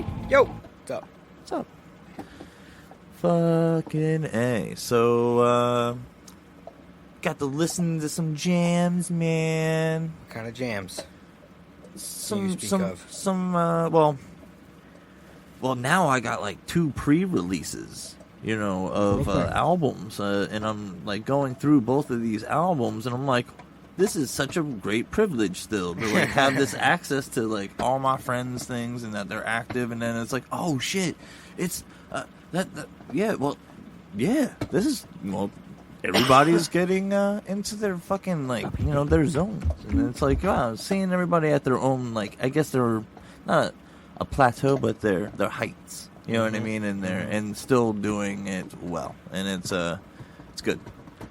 Mike. Yo. What's up? What's up? Fucking A. So, got to listen to some jams, man. What kind of jams? Well, now I got like 2 pre-releases, of albums, and I'm like going through both of these albums, and I'm like, this is such a great privilege still to like have this access to like all my friends' things and that they're active, and then it's like, oh shit, it's this is everybody's getting into their fucking like their zones, and it's like seeing everybody at their own, like, I guess they're not a plateau, but their heights, you know what I mean, and still doing it well, and it's good.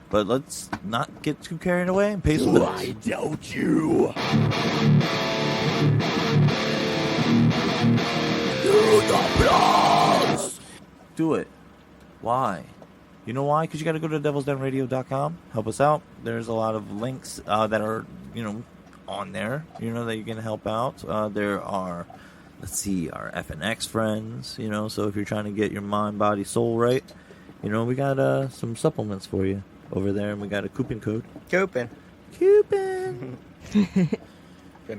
But let's not get too carried away and pay some bills. Why don't you? Do the blogs! Do it. Why? You know why? Because you got to go to thedevilsdenradio.com. Help us out. There's a lot of links that are, on there, that you can help out. There are, our FNX friends, so if you're trying to get your mind, body, soul right, we got some supplements for you over there, and we got a coupon code. Coupon.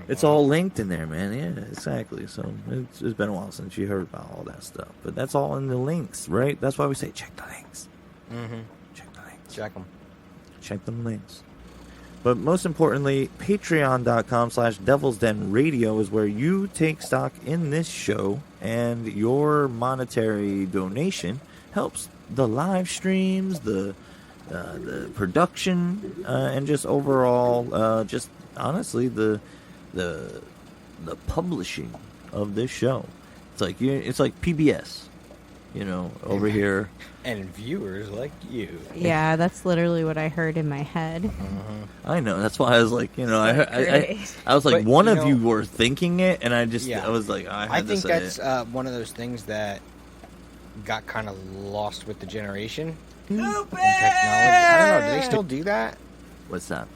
It's all linked in there, man. Yeah, exactly. So it's been a while since you heard about all that stuff, but that's all in the links, right? That's why we say check the links. Mm-hmm. Check the links. Check them. Check them links. But most importantly, patreon.com/devilsdenradio is where you take stock in this show, and your monetary donation helps the live streams, the production, and just overall, just honestly, the publishing of this show. It's like PBS, over here. And viewers like you. Yeah, that's literally what I heard in my head. I know. That's why I was like, I was like, But, one of you were thinking it, and I was like, I think that's one of those things that got kind of lost with the generation. Technology. I don't know. Do they still do that? What's that?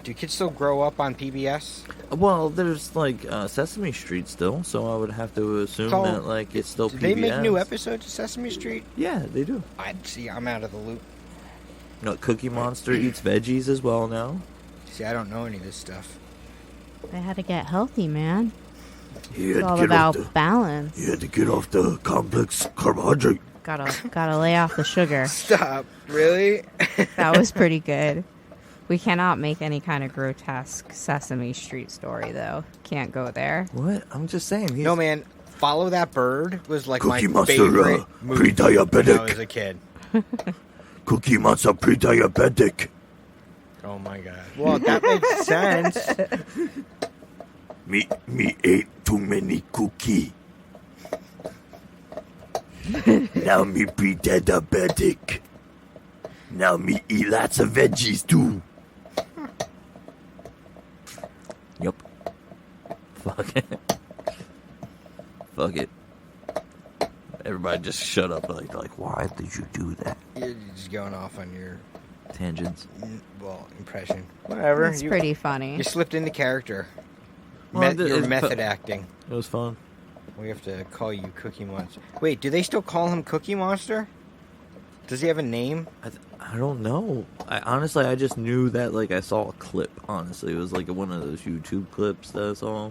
Do kids still grow up on PBS? Well, there's like Sesame Street still, so I would have to assume that like it's still PBS. Do they make new episodes of Sesame Street? Yeah, they do. I'm out of the loop. Cookie Monster eats veggies as well now. See, I don't know any of this stuff. They had to get healthy, man. It's all about balance. You had to get off the complex carbohydrate. Gotta lay off the sugar. Stop. Really? That was pretty good. We cannot make any kind of grotesque Sesame Street story, though. Can't go there. What? I'm just saying. No, man. Follow That Bird was like Cookie my Monster, favorite movie pre-diabetic. when I was a kid. Cookie Monster pre-diabetic. Oh my god. Well, that makes sense. Me ate too many cookie. Now me pre-diabetic. Now me eat lots of veggies too. Yep. Fuck it. Everybody just shut up. Like, why did you do that? You're just going off on your tangents. Impression. Whatever. It's pretty funny. You slipped into character. Well, Your method acting. It was fun. We have to call you Cookie Monster. Wait, do they still call him Cookie Monster? Does he have a name? I don't know. I just knew that, like, I saw a clip, honestly. It was, like, one of those YouTube clips that I saw.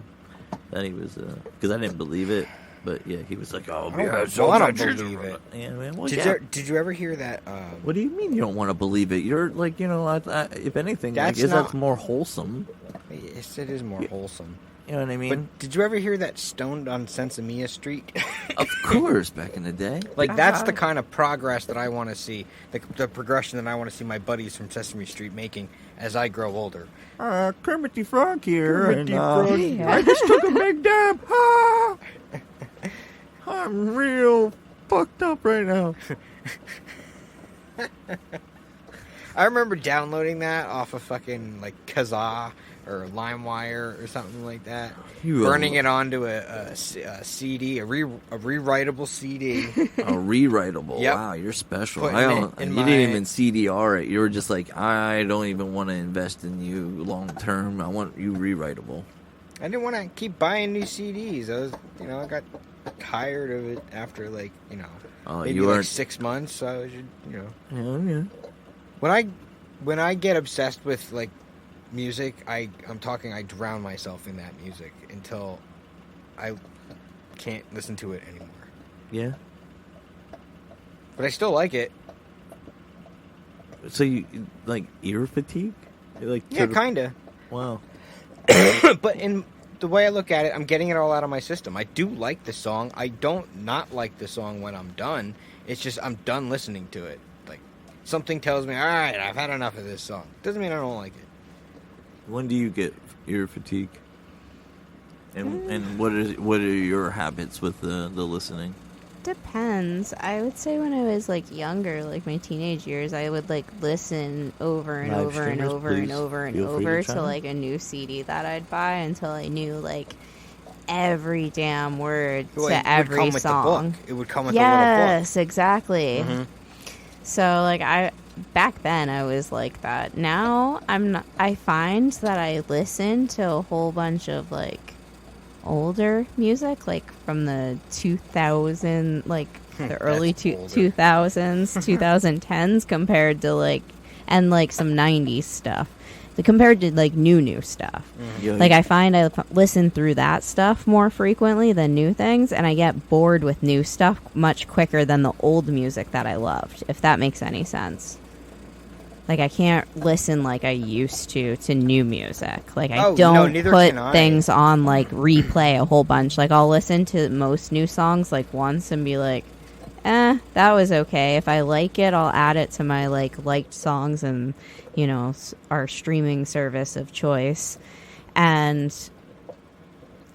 That he was, because I didn't believe it. But, yeah, he was like, oh, I don't believe it. Yeah, man. Well, did you ever hear that? What do you mean you don't want to believe it? You're, like, if anything, that's more wholesome. Yes, it is more wholesome. You know what I mean? But did you ever hear that Stoned on Sensimilla Street? Of course, back in the day. Like, that's the kind of progress that I want to see, the progression that I want to see my buddies from Sesame Street making as I grow older. Kermit the Frog here. I just took a big dab. I'm real fucked up right now. I remember downloading that off of fucking, like, Kazaa or LimeWire or something like that. Burning it onto a CD, a rewritable CD. A rewritable? Yep. Wow, you're special. You didn't even CDR it. You were just like, I don't even want to invest in you long term. I want you rewritable. I didn't want to keep buying new CDs. I got tired of it after maybe like 6 months. So I was, Yeah. When I get obsessed with like music, I drown myself in that music until I can't listen to it anymore. Yeah. But I still like it. So you like ear fatigue? Yeah, kinda. Wow. But in the way I look at it, I'm getting it all out of my system. I do like the song. I don't not like the song when I'm done. It's just I'm done listening to it. Like something tells me, all right, I've had enough of this song. Doesn't mean I don't like it. When do you get ear fatigue? And what are your habits with the listening? Depends. I would say when I was like younger, like my teenage years, I would like listen over and over and over and over and over to like a new CD that I'd buy until I knew like every damn word to every song. It would come with a little book. Yes, exactly. Mm-hmm. So like back then I was like that. Now I'm not. I find that I listen to a whole bunch of like older music, like from the 2000, like the early 2000s, 2010s, compared to like, and like some 90s stuff, compared to like new stuff. Like I find I listen through that stuff more frequently than new things, and I get bored with new stuff much quicker than the old music that I loved, if that makes any sense. Like, I can't listen like I used to new music. Like, I don't put things on, like, replay a whole bunch. Like, I'll listen to most new songs, like, once and be like, that was okay. If I like it, I'll add it to my, like, liked songs and, our streaming service of choice. And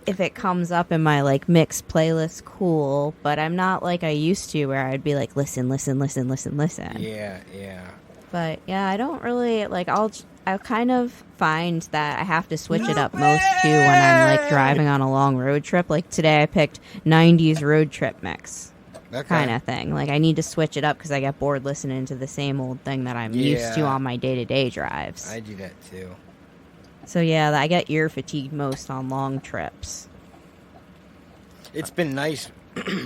if it comes up in my, like, mixed playlist, cool. But I'm not like I used to where I'd be like, listen. Yeah. But yeah, I don't really like. I'll kind of find that I have to switch it up most too when I'm like driving on a long road trip. Like today, I picked '90s road trip mix, kind of thing. Like I need to switch it up because I get bored listening to the same old thing that I'm used to on my day-to-day drives. I do that too. So yeah, I get ear fatigued most on long trips. It's been nice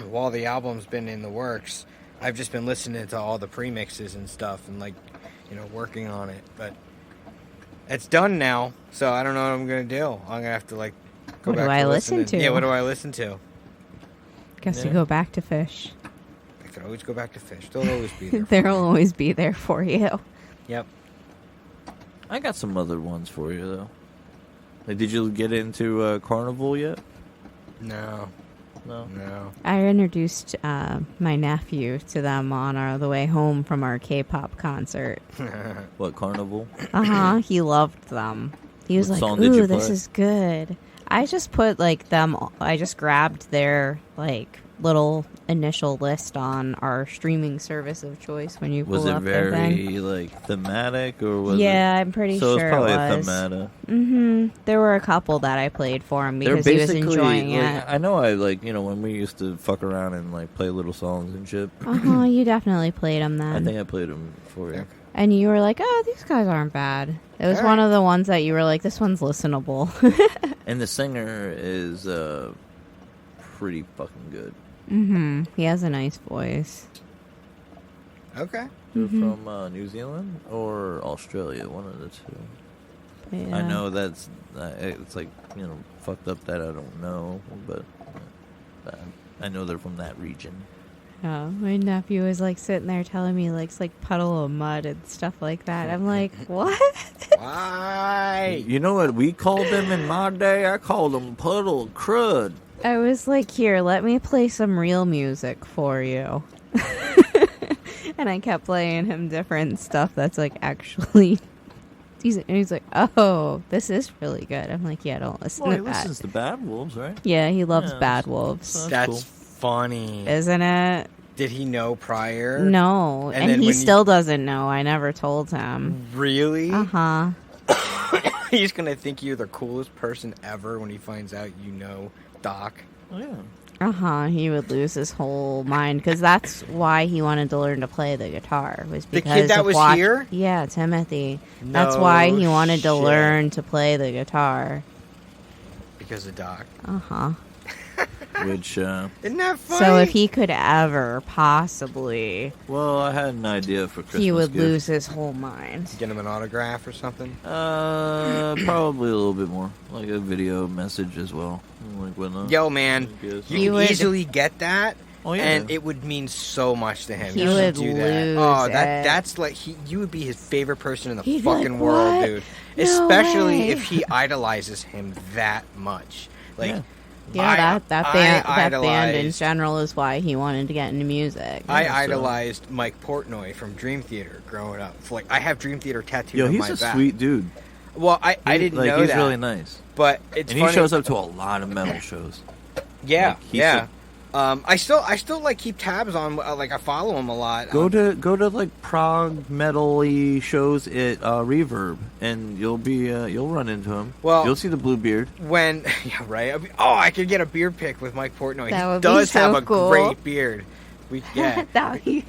while the album's been in the works. I've just been listening to all the premixes and stuff and like, working on it. But it's done now, so I don't know what I'm gonna do. I'm gonna have to like go back. What do I listen to? Yeah, what do I listen to? Guess you go back to Fish. I could always go back to Fish. They'll always be there. They'll always be there for you. Yep. I got some other ones for you though. Like, did you get into Carnival yet? No. I introduced my nephew to them on the way home from our K-pop concert. What, Carnival? He loved them. He was like, "Ooh, this is good." I just put like them. I just grabbed their like little initial list on our streaming service of choice when you pull up their thing. Was it very like thematic or was it? Yeah, I'm pretty sure it was. So it's probably a thematic. Mm-hmm. There were a couple that I played for him because he was enjoying it. I know when we used to fuck around and like play little songs and shit. You definitely played them then. I think I played them for you. And you were like, "Oh, these guys aren't bad." It was one of the ones that you were like, "This one's listenable." And the singer is pretty fucking good. Mm-hmm. He has a nice voice. Okay. They're from New Zealand or Australia, one of the two. Yeah. I know that's it's like fucked up that I don't know, but I know they're from that region. Oh, my nephew was like sitting there telling me like it's like puddle of mud and stuff like that. I'm like, what? Why? You know what we called them in my day? I called them puddle of crud. I was like, here, let me play some real music for you. And I kept playing him different stuff that's like actually decent. And he's like, oh, this is really good. I'm like, yeah, don't listen to that. He listens to Bad Wolves, right? Yeah, he loves Bad Wolves. That's cool. Funny. Isn't it? Did he know prior? No. And he still doesn't know. I never told him. Really? Uh-huh. He's going to think you're the coolest person ever when he finds out you know Doc. Oh, yeah. Uh-huh. He would lose his whole mind because that's why he wanted to learn to play the guitar. Was because the kid that was here? Yeah, Timothy. That's why he wanted to learn to play the guitar. because of Doc. Uh-huh. Which, Isn't that funny? So if he could ever possibly, well, I had an idea for Christmas he would gift. lose his whole mind. Get him an autograph or something? Probably a little bit more. Like a video message as well. Like when, Yo, man, you you would- can easily get that. Oh, yeah. And it would mean so much to him. He You should would do that. lose Oh, it. that's like you would be his favorite person in the He'd be fucking like, world, "What? dude. No Especially way." if he idolizes him that much. Like, Yeah. Yeah, that I band in idolized- general is why he wanted to get into music. I so- idolized Mike Portnoy from Dream Theater growing up. Like, I have Dream Theater tattooed Yo, on he's my a back. sweet dude. Well, I didn't know he's that. really nice. But it's And funny. he shows up to a lot of metal shows. Yeah, Like, he's yeah. I still like keep tabs on like I follow him a lot. Go to like prog metal-y shows at Reverb, and you'll run into him. Well- you'll see the Bluebeard. When yeah, right. I could get a beard pic with Mike Portnoy. That He would be does have so a cool. great beard. We That we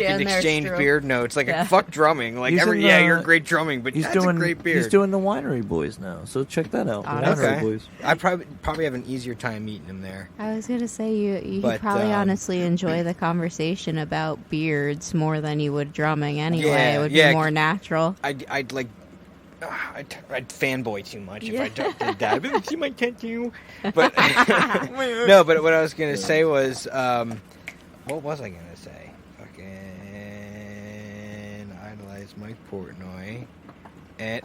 can exchange beard notes. Like Yeah. fuck drumming. Like He's in the- you're great drumming, but He's that's doing a great beard. He's doing the Winery Boys now, so check that out. The Awesome. Winery Okay. Boys. I probably have an easier time meeting him there. I was gonna say you But, probably um, honestly enjoy the conversation about beards more than you would drumming anyway. Yeah, It would yeah. be more natural. I'd like. I'd fanboy too much Yeah. if I did that. But see my tattoo. But no. But what I was gonna say was, what was I gonna say? Fucking idolize Mike Portnoy, and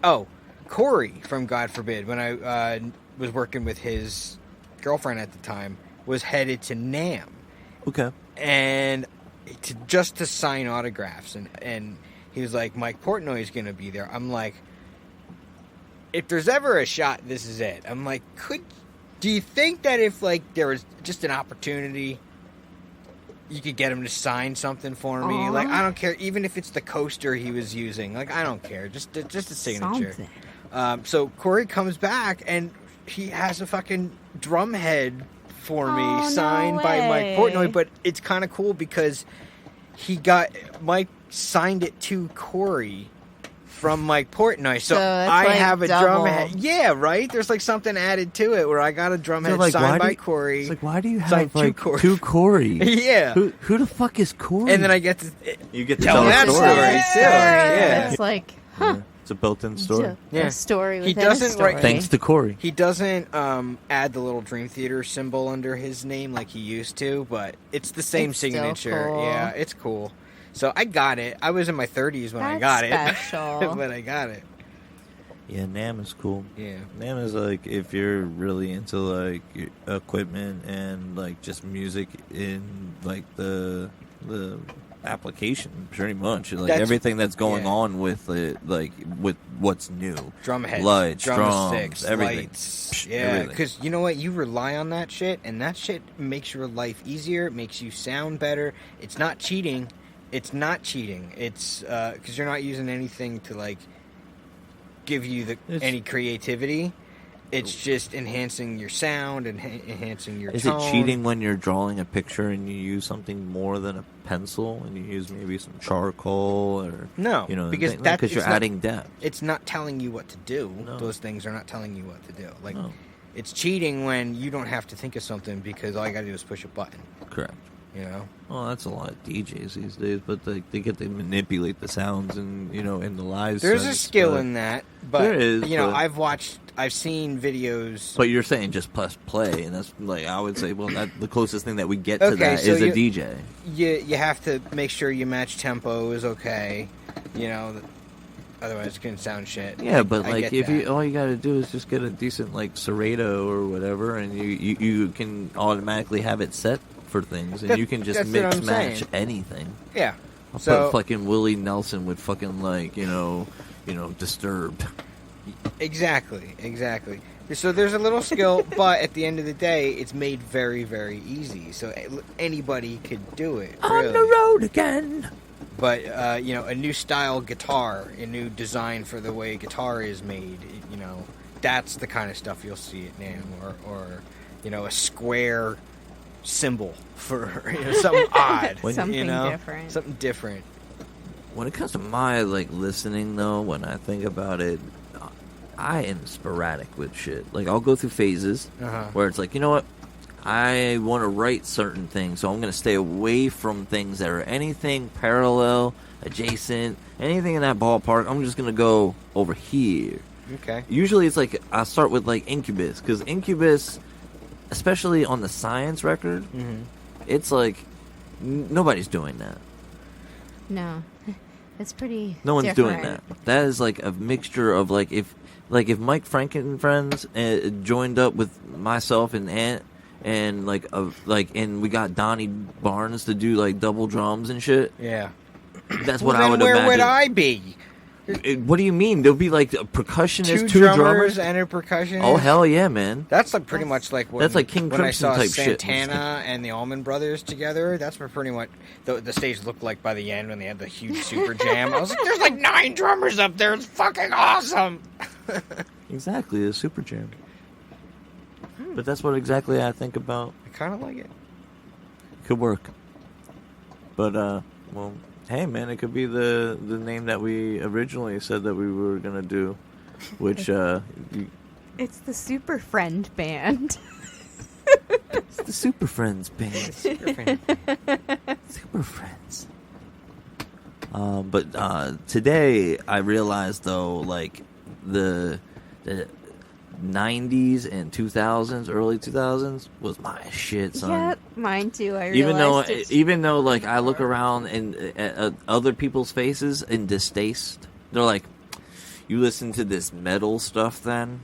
Corey from God Forbid. When I was working with his girlfriend at the time, was headed to NAMM, Okay. and just to sign autographs, and he was like, Mike Portnoy's gonna be there. I'm like, if there's ever a shot, this is it. I'm like, do you think that if like there was just an opportunity, you could get him to sign something for me? Aw. Like, I don't care, even if it's the coaster he was using. Like, I don't care, just a signature. Something. So Corey comes back and he has a fucking drum head for Oh, me no signed by Mike way. Portnoy, but it's kind of cool because Mike signed it to Corey from Mike Portnoy, so So it's I like have a double. drum head. Yeah, right. There's like something added to it where I got a drum So, head like, signed why by do you- Corey. It's like, why do you It's like have like two two Corey? Yeah. Who the fuck is Corey? And then I get to you get to tell tell that a story too. Yeah. It's like, huh? It's a built-in story. Yeah. A story He within doesn't a story. write- Thanks to Corey. He doesn't add the little Dream Theater symbol under his name like he used to, but it's the same It's still signature. cool. Yeah, it's cool. So I got it. I was in my 30s when I got That's it. special. But I got it. Yeah, NAMM is cool. Yeah. NAMM is like if you're really into like your equipment and like just music in like the application, pretty much like That's- everything that's going yeah. on with it, like with what's new. Drum heads, Lights, drumsticks, drums, everything. lights. Psh, Yeah, everything. because you know what? You rely on that shit, and that shit makes your life easier. It makes you sound better. It's not cheating. It's not cheating. It's because you're not using anything to like give you any creativity. It's just enhancing your sound and enhancing your Is tone. it cheating when you're drawing a picture and you use something more than a pencil and you use maybe some charcoal or No, you know because because that's you're adding depth. It's not telling you what to do. No. Those things are not telling you what to do. Like No. it's cheating when you don't have to think of something because all you got to do is push a button. Correct. You know. Well, that's a lot of DJs these days, but they get to manipulate the sounds and in the live. There's a sense, skill but- in that, but There is, you know, but- I've seen videos. But you're saying just press play, and that's like I would say. Well, the closest thing that we get to Okay, that so is a you- DJ. You have to make sure you match tempo is okay. You know, otherwise it's gonna sound shit. Yeah, but I like get if that. you all you got to do is just get a decent like Serato or whatever, and you can automatically have it set for things, and you can just that's what mix I'm match saying. anything. Yeah. I'll So put fucking Willie Nelson with fucking like Disturbed. exactly. So there's a little skill, but at the end of the day, it's made very, very easy. So anybody could do it. On really. the road again. But a new style guitar, a new design for the way guitar is made. That's the kind of stuff you'll see at NAMM, or a square symbol for something odd. Something different. Something different. When it comes to my like listening though, when I think about it, I am sporadic with shit. Like, I'll go through phases where it's like, you know what? I want to write certain things, so I'm going to stay away from things that are anything parallel, adjacent, anything in that ballpark. I'm just going to go over here. Okay. Usually it's like, I start with like Incubus, because Incubus, especially on the Science record, it's like, nobody's doing that. No. It's pretty No one's different. doing that. That is like a mixture of like if Mike Franken and friends joined up with myself and Ant and and we got Donnie Barnes to do like double drums and shit. Yeah. That's what I then would where imagine. would I be? What do you mean? There'll be like a percussionist, two drummers and a percussionist. Oh hell yeah, man! That's like pretty much like that's like King when I Crimson saw type shit. Santana and the Allman Brothers together. That's what pretty much the stage looked like by the end when they had the huge super jam. I was like, "There's like 9 drummers up there. It's fucking awesome." Exactly, a super jam. But that's what exactly I think about. I kind of like it. Could work. But well. Hey man, it could be the name that we originally said that we were gonna do, which It's the Super Friend Band. it's the Super Friends band. Super fan. Super Friends. But today I realized though, like the 90s and 2000s, early 2000s was my shit, son. Yeah, mine too. I realized Even though, like, I look around and at other people's faces in distaste, they're like, "You listen to this metal stuff, then?"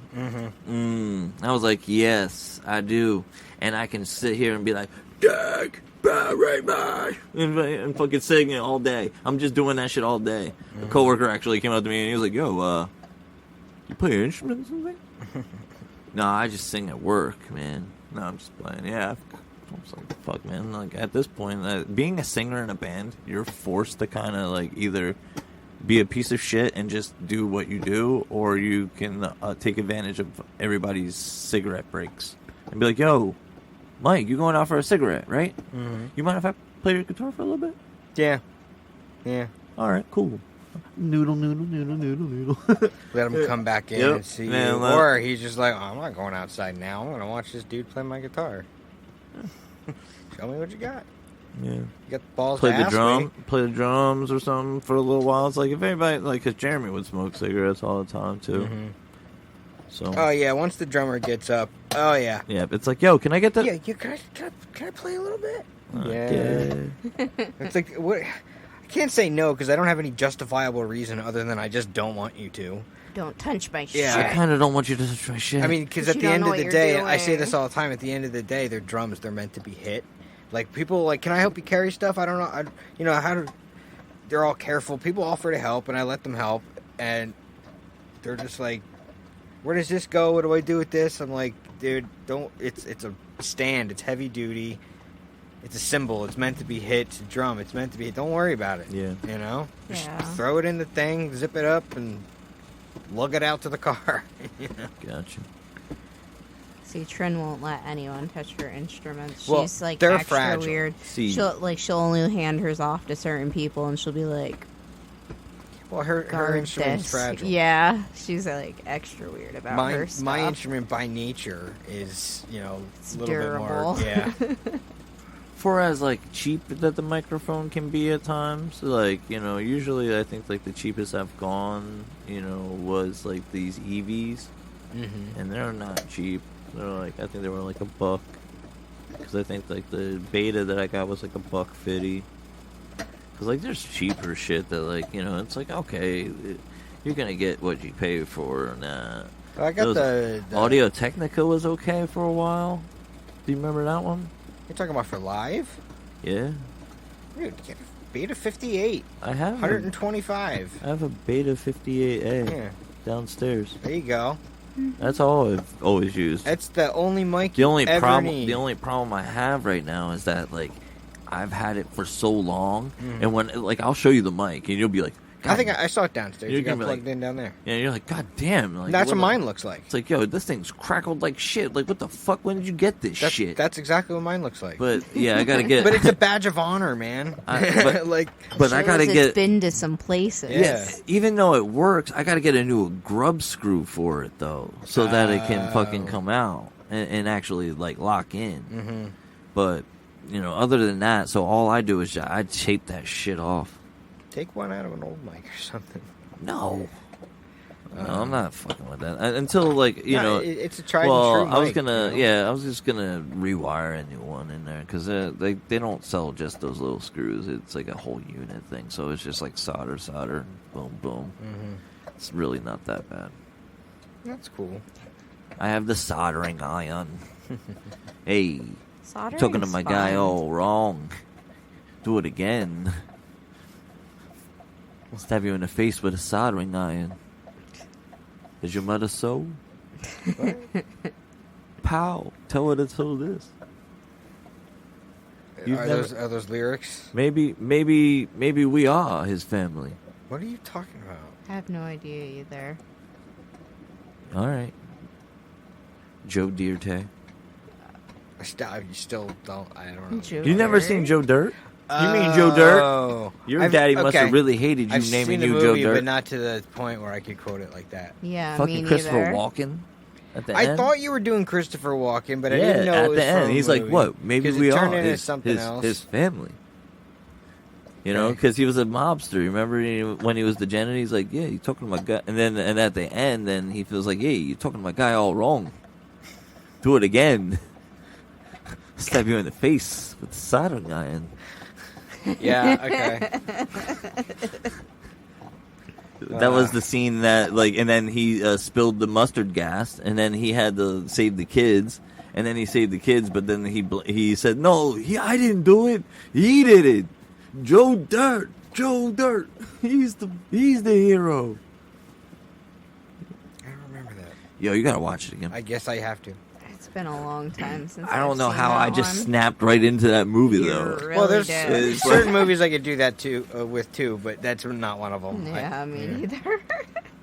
I was like, "Yes, I do," and I can sit here and be like, "Dag, and fucking sing it all day. I'm just doing that shit all day. A coworker actually came up to me and he was like, "Yo, you play instruments and things?" No, I just sing at work, man. No, I'm just playing. Yeah, I'm just like, fuck, man. Like, at this point, being a singer in a band, you're forced to kind of, like, either be a piece of shit and just do what you do, or you can take advantage of everybody's cigarette breaks and be like, "Yo, Mike, you going out for a cigarette, right? You mind if I play your guitar for a little bit?" Yeah. All right, cool. Noodle. Let him come back in and see you. Or he's just like, "Oh, I'm not going outside now. I'm going to watch this dude play my guitar. Show me what you got." Yeah. You got the balls Play to the ask drum, me. play the drums or something for a little while. It's like if anybody, like, because Jeremy would smoke cigarettes all the time too. So. Oh yeah, once the drummer gets up. Oh yeah. Yeah, it's like, "Yo, can I get that?" Yeah, can I play a little bit? Okay. It's like what? I can't say no because I don't have any justifiable reason other than I just don't want you to. Don't touch my Yeah. shit. I kind of don't want you to touch my shit. I mean, because But at you the don't end know of the what day, you're I say doing. this all the time. At the end of the day, they're drums. They're meant to be hit. Like people, like, "Can I help you carry stuff?" I don't know. How do? They're all careful. People offer to help, and I let them help, and they're just like, "Where does this go? What do I do with this?" I'm like, "Dude, don't. It's a stand. It's heavy duty. It's a cymbal. It's meant to be hit. It's a drum. It's meant to be. Don't worry about it. Yeah. Just Yeah. throw it in the thing, zip it up, and lug it out to the car." Gotcha. See, Trin won't let anyone touch her instruments. Well, She's like they're extra fragile. weird. See. She'll only hand hers off to certain people, and she'll be like, Well, her "Guard instrument's this." fragile. Yeah, she's like extra weird about her stuff. My instrument by nature is, It's a little durable. bit more. Yeah. For as, like, cheap that the microphone can be at times, like, usually I think, like, the cheapest I've gone, was, like, these EVs, and they're not cheap. They're, like, I think they were, like, $1, because I think, like, the beta that I got was, like, $1.50, because, like, there's cheaper shit that, like, it's like, okay, you're gonna get what you pay for, nah. I got the Audio Technica was okay for a while. Do you remember that one? You're talking about for live? Yeah. Dude, get Beta 58. I have 125. I have a Beta 58A Yeah. downstairs. There you go. That's all I've always used. That's the only mic The only you ever problem need. the only problem I have right now is that, like, I've had it for so long, and when, like, I'll show you the mic and you'll be like, God, I think I saw it downstairs. You're You got gonna be plugged like- in down there. yeah, you're like, God damn. Like, That's what the- mine looks like. It's like, yo, this thing's crackled like shit. Like, what the fuck? When did you get this shit? That's exactly what mine looks like. But yeah, I gotta get. But it's a badge of honor, man. But I Shows gotta it's get. been to some places. Yeah. Even though it works, I gotta get a new grub screw for it though, so that it can fucking come out and actually like lock in. Mm-hmm. But other than that, so all I do is I tape that shit off. Take one out of an old mic or something. No, I'm not fucking with that until like it's a tried Well, and true. I was mic, gonna, you know? I was just gonna rewire a new one in there because they don't sell just those little screws. It's like a whole unit thing, so it's just like solder, boom, boom. Mm-hmm. It's really not that bad. That's cool. I have the soldering iron. Hey, Soldering's talking to my guy fun. all wrong. Do it again. I'll stab you in the face with a soldering iron. Is your mother so? Pow! Tell her to tell this. You've Are never- those lyrics? Maybe we are his family. What are you talking about? I have no idea either. All right. Joe Dierte. You still don't. I don't know. Joe You never Dirt? seen Joe Dirt? You mean Joe Dirt? Oh. Your daddy must okay. have really hated you I've naming seen you the Joe movie, Dirt. but not to the point where I could quote it like that. Yeah, Fucking me Christopher neither. Walken at the I end. thought you were doing Christopher Walken, but I yeah, didn't know at it was the end. from a He's like, movie. what? Maybe 'Cause we it turned are into something else. his family. You know, Okay. because he was a mobster. Remember when he was the janitor? He's like, yeah, you're talking to my guy. And at the end, then he feels like, yeah, you're talking to my guy all wrong. Do it again. Stab you in the face with the soldering iron. Yeah, okay. That was the scene that, like, and then he spilled the mustard gas, and then he had to save the kids, and then he saved the kids, but then he said, no, I didn't do it. He did it. Joe Dirt. He's the hero. I don't remember that. Yo, you gotta watch it again. I guess I have to. It's been a long time since I don't I've know seen how that I just one. snapped right into that movie, You though. really Well, there's did. certain movies I could do that too with too, but that's not one of them. Yeah, me neither.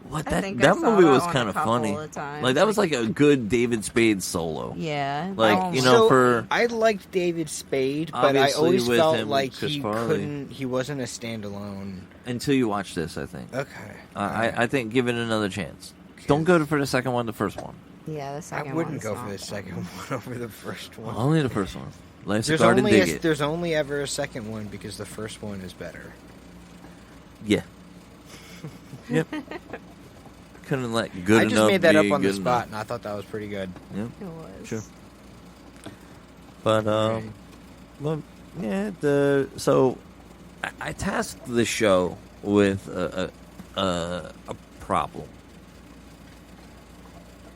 What I think that I saw movie that was one kind a of couple funny. of times. Like that was like a good David Spade solo. Yeah. Like, that one you was- know, So, for- I liked David Spade, but I Obviously always with felt him, like Chris he Farley. couldn't. He wasn't a standalone. Until you watch this, I think. Okay. I think give it another chance. Don't go for the second one, the first one. Yeah, the I second wouldn't one's go not for the fun. second one over the first one. Only the first one. Life's a There's garden, only dig it. there's only ever a second one because the first one is better. Yeah. Yep. Couldn't let good I enough just made that be up on the good spot, enough. and I thought that was pretty good. Yeah. It was. Sure. But well, yeah. So I tasked the show with a problem,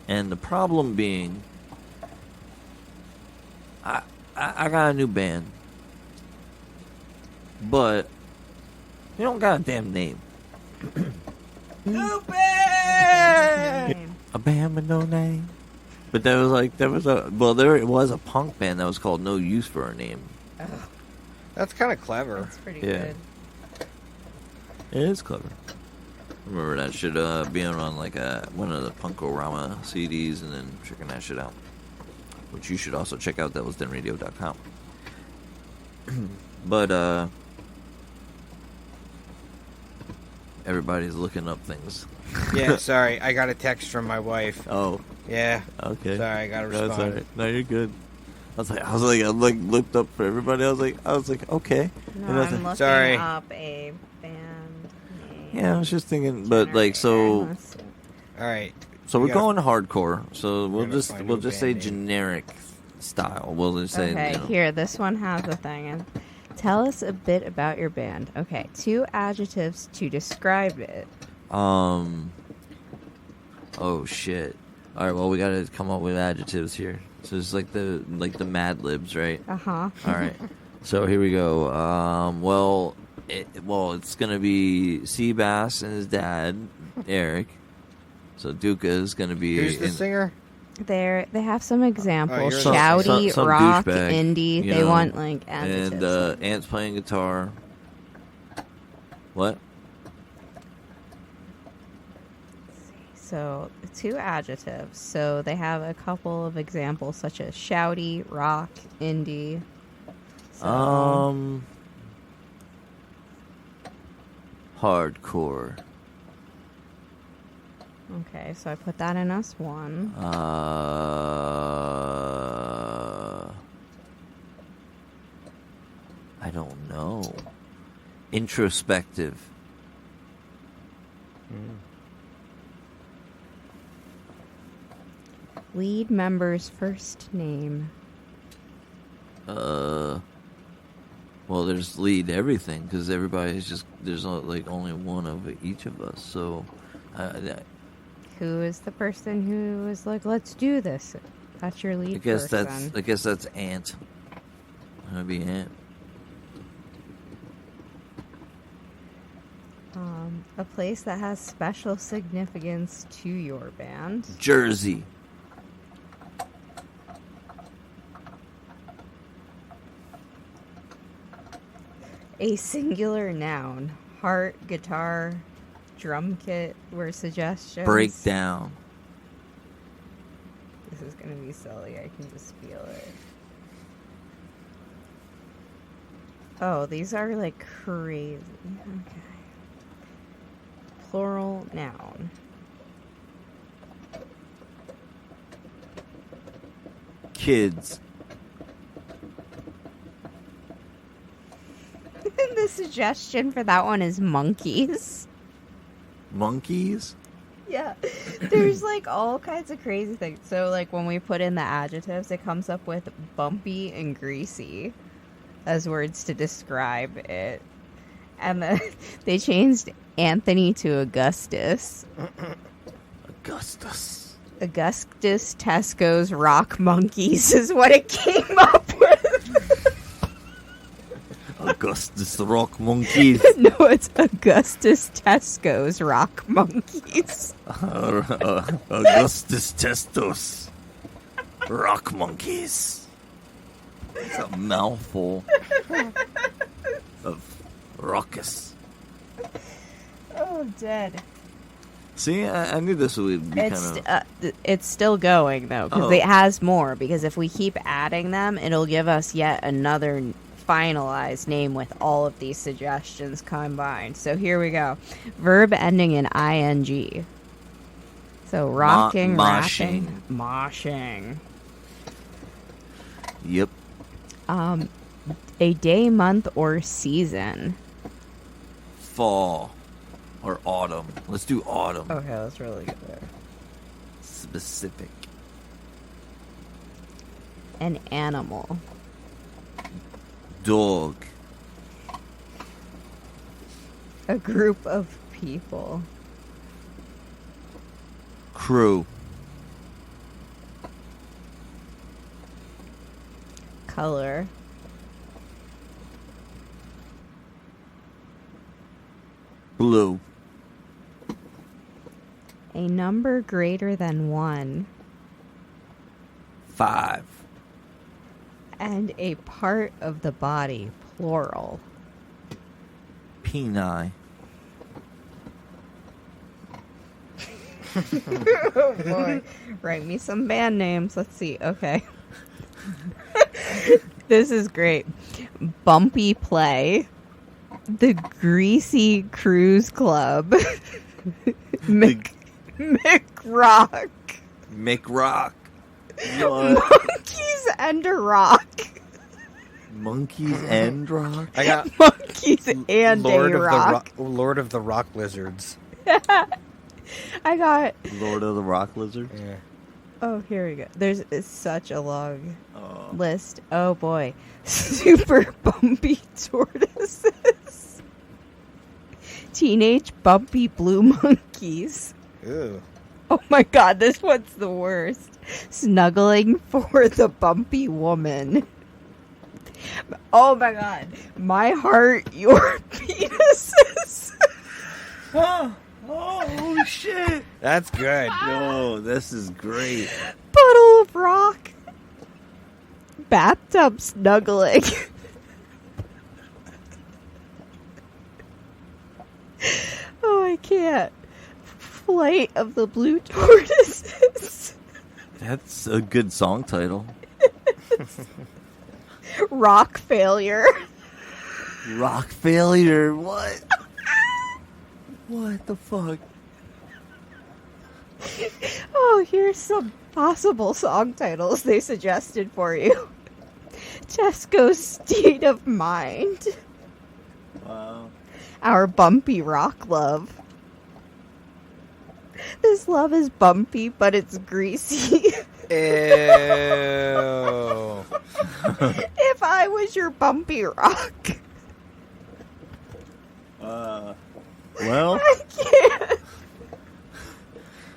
and the problem being, I got a new band, but you don't got a damn name. New band. A band with no name. But there was a punk band that was called No Use for a Name. That's kind of clever. That's pretty Yeah. good. It is clever. I remember that shit being on like one of the Punkorama CDs and then checking that shit out. Which you should also check out, therealdeviljon.com. But everybody's looking up things. Yeah, sorry, I got a text from my wife. Oh, Yeah, okay. sorry, I gotta No, it's respond. all right. No, you're good. I looked up for everybody. I was like, okay. No, And I was I'm like, looking Sorry. up a band name. yeah, I was just thinking, but like, generator. so Let's see. All right, we're We gotta- going hardcore. So we'll gotta just find we'll a just say band name. generic style. We'll just say, Okay, you know, here, this one has a thing. And tell us a bit about your band. Okay, 2 adjectives to describe it. Oh shit. All right. Well, we got to come up with adjectives here. So it's like the Mad Libs, right? Uh-huh. All right. So here we go. It's gonna be Seabass and his dad, Eric. So Duca is gonna be who's the singer? They have some examples. you're Shouty, some rock, douchebag, indie. you They know, want like adjectives. and Ant's playing guitar. What? So 2 adjectives. So they have a couple of examples such as shouty, rock, indie. So, Hardcore. okay, so I put that in S1. I don't know. Introspective. Lead member's first name. Well, there's lead everything because everybody's just there's like only one of each of us. So, Who is the person who was like, let's do this? That's your lead person. I guess that's Ant. That'd be Ant. A place that has special significance to your band. Jersey. A singular noun. Heart, guitar, drum kit were suggestions. Breakdown. This is going to be silly. I can just feel it. Oh, these are like crazy. Okay. Plural noun. Kids. The suggestion for that one is monkeys. Monkeys? Yeah. There's like all kinds of crazy things. So like when we put in the adjectives, it comes up with bumpy and greasy as words to describe it. And then they changed Anthony to Augustus. Augustus. Augustus Tesco's Rock Monkeys is what it came up with. Augustus the Rock Monkeys. No, it's Augustus Tesco's Rock Monkeys. Augustus Testos. Rock Monkeys. It's a mouthful of raucous. Oh, dead. See, I knew this would be kind of... It's still going, though, because it has more. Because if we keep adding them, it'll give us yet another finalized name with all of these suggestions combined. So here we go. Verb ending in ing. So rocking, rapping, moshing. Yep. A day, month, or season. Fall. Or autumn. Let's do autumn. Okay, that's really good there. Specific. An animal. Dog. A group of people. Crew. Color. Blue. A number greater than 1. 5. And a part of the body, plural. Peni. Oh boy. Write me some band names. Let's see. Okay. This is great. Bumpy Play. The Greasy Cruise Club. McRock. McRock. Monkeys and a Rock. Monkeys and rock? I got Monkeys and a rock. Lord of the Rock Lizards. I got... Lord of the Rock Lizard? Yeah. Oh, here we go. There's such a long list. Oh, boy. Super bumpy tortoises. Teenage bumpy blue monkeys. Ew. Oh, my God. This one's the worst. Snuggling for the bumpy woman. Oh, my God. My heart, your penises. Oh, shit. That's good. Yo, this is great. Puddle of rock. Bathtub snuggling. Oh, I can't. Flight of the Blue Tortoises. That's a good song title. Rock Failure. Rock Failure. What? What the fuck? Oh, here's some possible song titles they suggested for you. Tesco's State of Mind. Wow. Our Bumpy Rock Love. This love is bumpy, but it's greasy. Ew. If I was your bumpy rock. Well, I can't.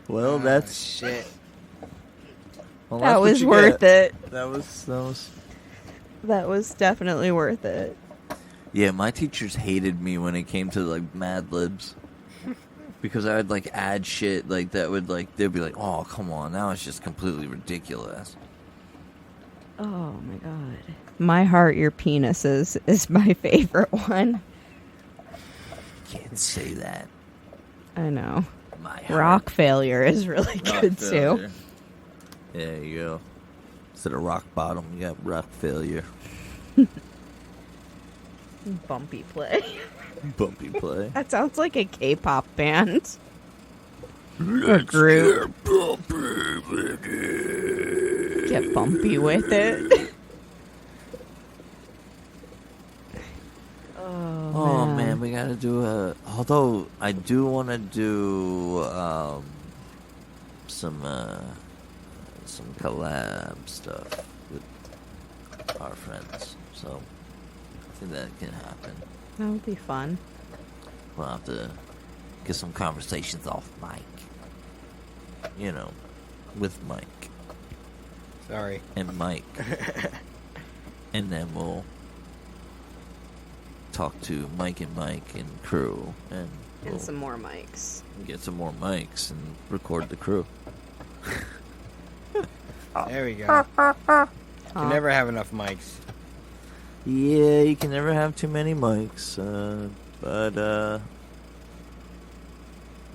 well, that's shit. well, That that's what was you worth get. it. That was. Definitely worth it. Yeah, my teachers hated me when it came to like Mad Libs. Because I would like add shit like that would like they'd be like, "Oh, come on, now it's just completely ridiculous." Oh my god. My Heart, Your Penises is my favorite one. Can't say that. I know. My Rock Failure is really Rock good failure. too. There you go. Instead of rock bottom, you got rock failure. Bumpy Play. Bumpy play. That sounds like a K-pop band. Or group. Get bumpy with it. Oh man, we gotta do a. Although I do want to do some collab stuff with our friends. So I think that can happen. That would be fun. We'll have to get some conversations off mic. You know, with Mike Sorry. and Mike, and then we'll talk to Mike and crew, and we'll And some more mics. get some more mics and record the crew. There we go. You never have enough mics. Yeah, you can never have too many mics, but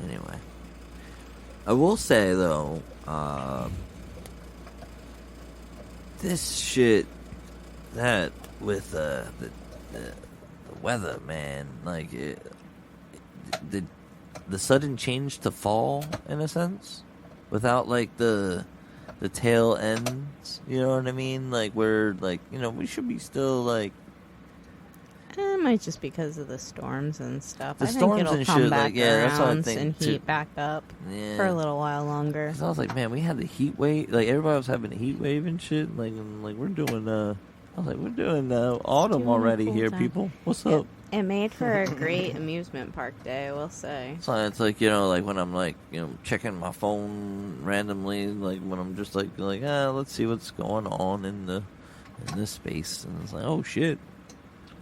anyway. I will say, though, this shit, that with the weather, man, like, the sudden change to fall, in a sense, without, like, the tail ends, you know what I mean? Like, we're, like, you know, we should be still, like... It might just because of the storms and stuff. The I storms think it'll and come shit, back like, yeah, that's what I around think, and too. heat back up Yeah. for a little while longer. 'Cause I was like, man, we had the heat wave. Like, everybody was having a heat wave and shit. Like, and, like we're doing, I was like, we're doing autumn doing a already cool here, time. people. What's up? It made for a great amusement park day, I will say. So it's like, you know, like when I'm like, you know, checking my phone randomly, like when I'm just like, let's see what's going on in this space. And it's like, oh shit,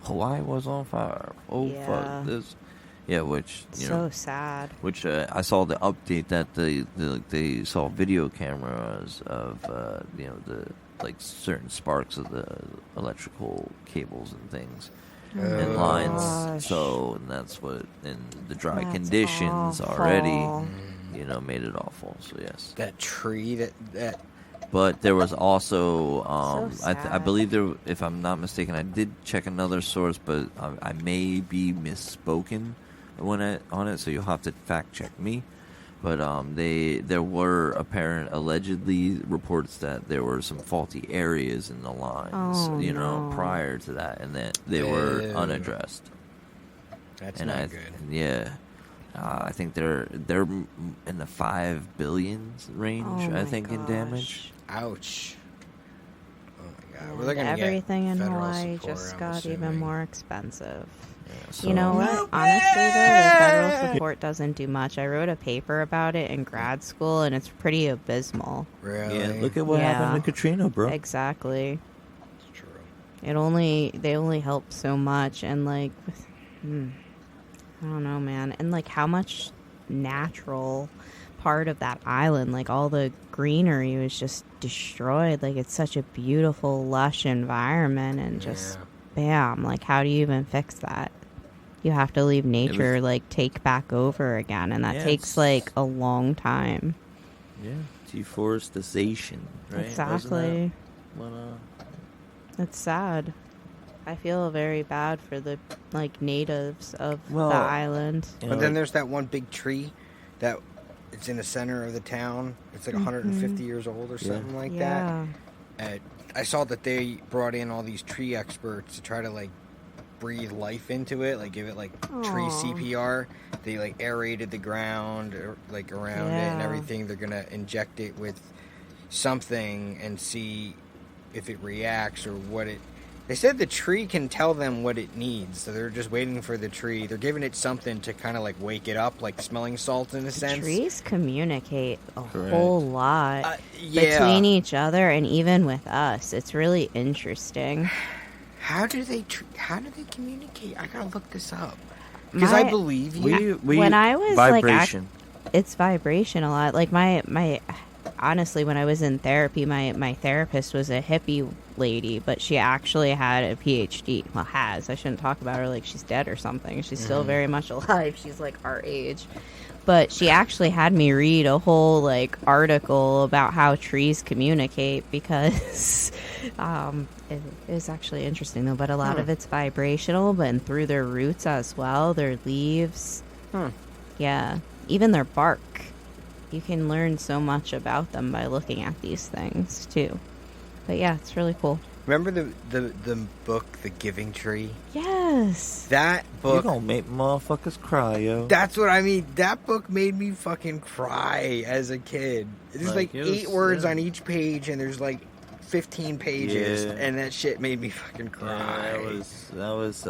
Hawaii was on fire. Oh Yeah. fuck this. Yeah, which, you know. So sad. Which I saw the update that they saw video cameras of you know, the like certain sparks of the electrical cables and things and lines. gosh. So and that's what in the dry That's conditions awful. already, you know, made it awful. So yes. That tree that But there was also, So I sad. believe there, if I'm not mistaken, I did check another source, but I may be misspoken on it, so you'll have to fact check me. But there were allegedly reports that there were some faulty areas in the lines, Oh, you know, no. prior to that, and that they were Ew. unaddressed. that's And not good. Yeah. I think they're in the 5 billions range. Oh I my think in gosh. damage. Ouch. Oh my god. We're And looking to get everything in federal Hawaii support, just I'm got even assuming. more expensive. Yeah, You know so- what? Honestly, though, the federal support doesn't do much. I wrote a paper about it in grad school, and it's pretty abysmal. Really? Yeah, look at what Yeah. happened to Katrina, bro. Exactly. It's true. They only help so much, and like, I don't know, man. And like, how much natural part of that island, like all the greenery was just destroyed. Like, it's such a beautiful, lush environment, and just bam. Like, how do you even fix that? you have to leave nature like take back over again, and that takes like a long time. Yeah, deforestation, right? Exactly. It's sad. I feel very bad for the like natives of the island. But then there's that one big tree that it's in the center of the town. It's like 150 years old or something like that. I saw that they brought in all these tree experts to try to like breathe life into it, like give it like tree CPR. They like aerated the ground or, like around it and everything. They're gonna inject it with something and see if it reacts or what it. They said the tree can tell them what it needs, so they're just waiting for the tree. They're giving it something to kind of like wake it up, like smelling salt in a sense. Trees communicate a whole lot between each other and even with us. It's really interesting. How do they communicate? I gotta look this up because I believe you. When I was vibration. It's vibration a lot. Like my honestly, when I was in therapy, my therapist was a hippie lady, but she actually had a PhD. Well, has. I shouldn't talk about her like she's dead or something. She's still very much alive. She's like our age. But she actually had me read a whole like article about how trees communicate because it is actually interesting though. But a lot of it's vibrational, but and through their roots as well, their leaves. Yeah, even their bark. You can learn so much about them by looking at these things too. But yeah, it's really cool. Remember the book, The Giving Tree? Yes. That book... You're gonna make motherfuckers cry, yo. That's what I mean. That book made me fucking cry as a kid. There's like 8 words on each page, and there's like 15 pages, and that shit made me fucking cry. Yeah, that was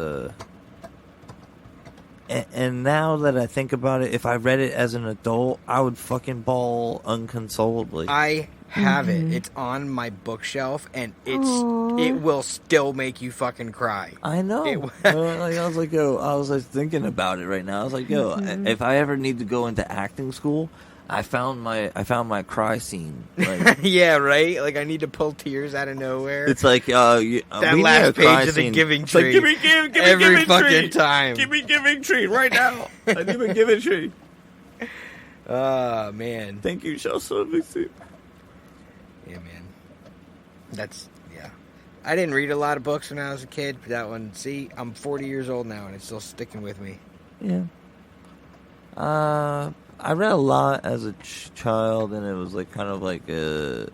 And now that I think about it, if I read it as an adult, I would fucking bawl unconsolably. I have it. It's on my bookshelf, and it will still make you fucking cry. I know. I was like thinking about it right now. I was like, yo, if I ever need to go into acting school, I found my cry scene. Like, yeah, right. Like I need to pull tears out of nowhere. It's like that last page of the Giving Tree. Like, give me every Giving fucking Tree. time. Give me Giving Tree right now. I need a Giving Tree. Oh man. Thank you, Chelsea. Yeah, man. I didn't read a lot of books when I was a kid, but that one, see, I'm 40 years old now, and it's still sticking with me. Yeah. I read a lot as a child, and it was like kind of like a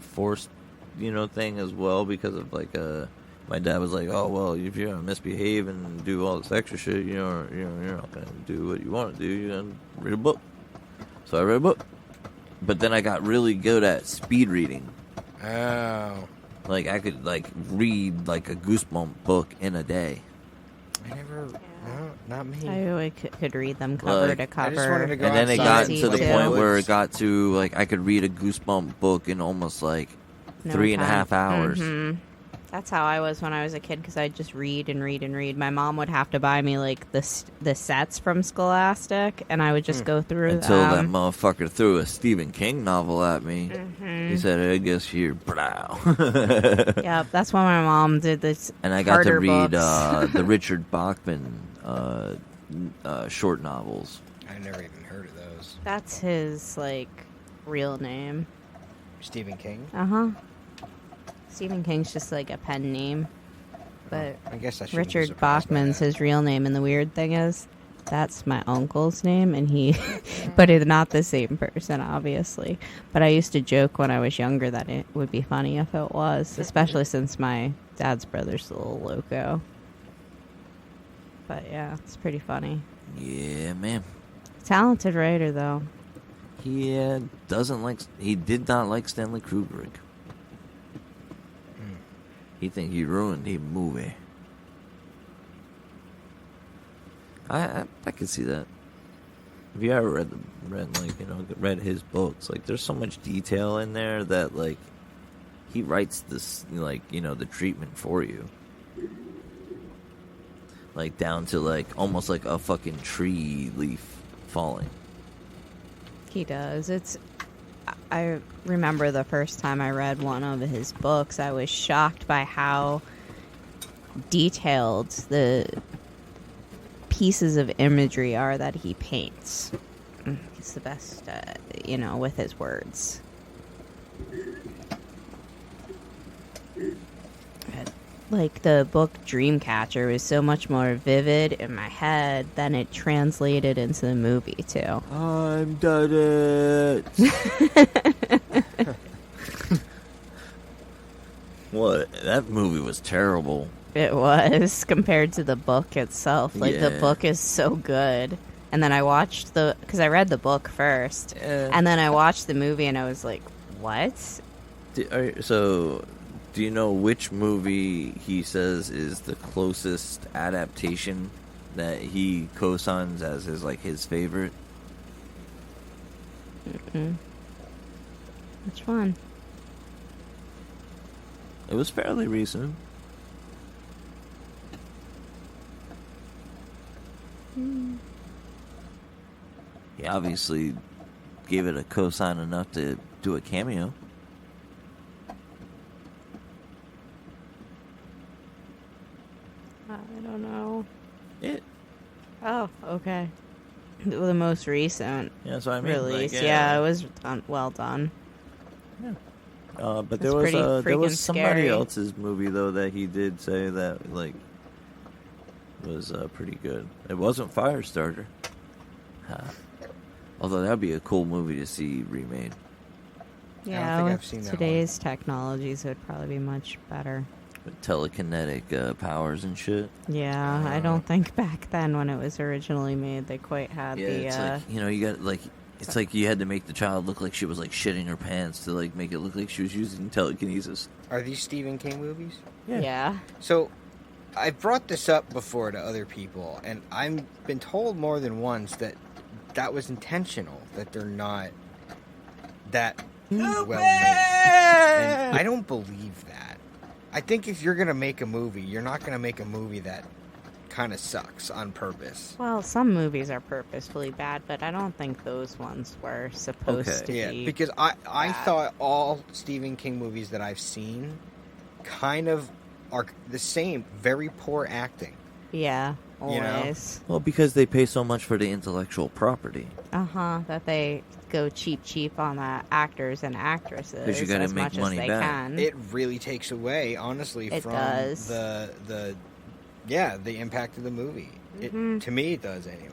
forced, thing as well, because of like my dad was like, oh well, if you're gonna misbehave and do all this extra shit, you're not gonna do what you want to do. You're gonna read a book. So I read a book, but then I got really good at speed reading. Oh. Like I could like read like a Goosebump book in a day. I never. No, not me. I could read them cover to cover. I just wanted to go and then it got to the too. point where it got to like I could read a Goosebump book in almost like 3.5 hours. Mm-hmm. That's how I was when I was a kid, because I'd just read and read and read. My mom would have to buy me like the sets from Scholastic, and I would just go through until them. that motherfucker threw a Stephen King novel at me. He said, "I guess you're brow." Yep, that's why my mom did this. And I got to read books. the Richard Bachman short novels. I never even heard of those. That's his like real name. Stephen King. Stephen King's just like a pen name, but I guess I Richard Bachman's his real name. And the weird thing is, that's my uncle's name, and he, but it's not the same person, obviously. But I used to joke when I was younger that it would be funny if it was, especially since my dad's brother's a little loco. But yeah, it's pretty funny. Yeah, man. Talented writer, though. He did not like Stanley Kubrick. He think he ruined the movie. I can see that. If you ever read his books, like there's so much detail in there that like he writes this the treatment for you. Like down to like almost like a fucking tree leaf falling. He does. I remember the first time I read one of his books, I was shocked by how detailed the pieces of imagery are that he paints. He's the best, with his words. Like, the book Dreamcatcher was so much more vivid in my head than it translated into the movie, too. I'm done it. What? That movie was terrible. It was, compared to the book itself. Like, the Yeah. book is so good. And then I watched because I read the book first. And then I watched the movie and I was like, what? So, do you know which movie he says is the closest adaptation that he co-signs as his favorite? Mm-mm. Which one? It was fairly recent. He obviously gave it a cosign enough to do a cameo. I don't know. It. Oh, okay. The most recent Yeah, that's what I mean. release. Yeah, it was well done. But It's there was pretty there was freaking somebody scary. else's movie though that he did say that was pretty good. It wasn't Firestarter. Although that'd be a cool movie to see remade. Yeah, think with I've seen that today's technologies, it would probably be much better. With telekinetic powers and shit. Yeah, I don't think back then when it was originally made they quite had the. It's like you got it's like you had to make the child look like she was shitting her pants to make it look like she was using telekinesis. Are these Stephen King movies? Yeah. So, I brought this up before to other people, and I've been told more than once that was intentional, that they're not that well made. And I don't believe that. I think if you're going to make a movie, you're not going to make a movie that kind of sucks on purpose. Well, some movies are purposefully bad, but I don't think those ones were supposed to Yeah, be. because I bad. thought all Stephen King movies that I've seen kind of are the same, very poor acting. Yeah, You know? always. Well, because they pay so much for the intellectual property. That they go cheap on the actors and actresses 'Cause you gotta as make much money as they back. can. It really takes away, honestly, It from does. the impact of the movie. Mhm. To me, it does anyway.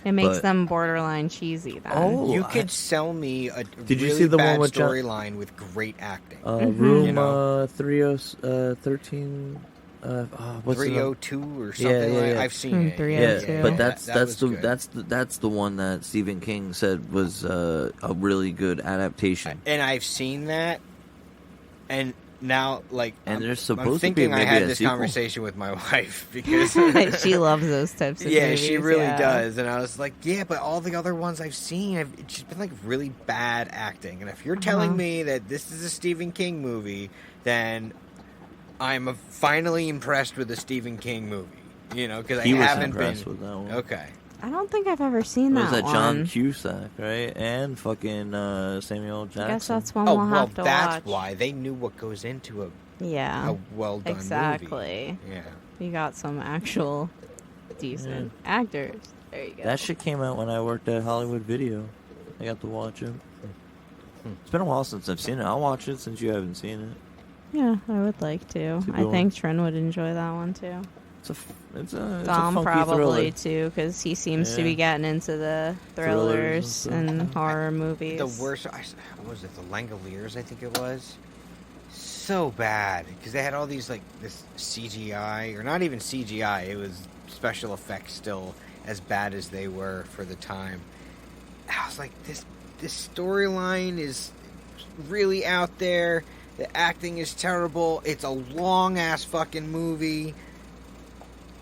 It makes But- them borderline cheesy then. Oh, You could sell me a Did you really see the one bad with John- storyline with great acting. Room You know? 13. What's the number? 302 or Yeah, something. yeah, like yeah. I've seen Room it. 302. Yeah, but that was good. that's the one that Stephen King said was a really good adaptation. And I've seen that, and now And there's I'm supposed to be thinking I maybe had a this sequel. conversation with my wife because She loves those types of yeah, movies. she really yeah. does. And I was like, yeah, but all the other ones I've seen, it's just been really bad acting. And if you're telling me that this is a Stephen King movie, then I'm finally impressed with a Stephen King movie. Because I He was haven't impressed been. with that one. Okay. I don't think I've ever seen Was that that John one. Cusack, right? And fucking Samuel Jackson. I guess that's one Oh, we'll well, have to that's watch. why. They knew what goes into a Yeah, well-done exactly. movie. Yeah. You got some actual decent actors. There you go. That shit came out when I worked at Hollywood Video. I got to watch it. It's been a while since I've seen it. I'll watch it since you haven't seen it. Yeah, I would like to. a good I one. think Trin would enjoy that one too. It's a Dom funky probably thriller. too, because he seems to Yeah. be getting into the thrillers and and horror movies. The worst, what was it, the Langoliers, I think it was? So bad. Because they had all these, this CGI, or not even CGI, it was special effects still as bad as they were for the time. I was like, this storyline is really out there. The acting is terrible. It's a long-ass fucking movie.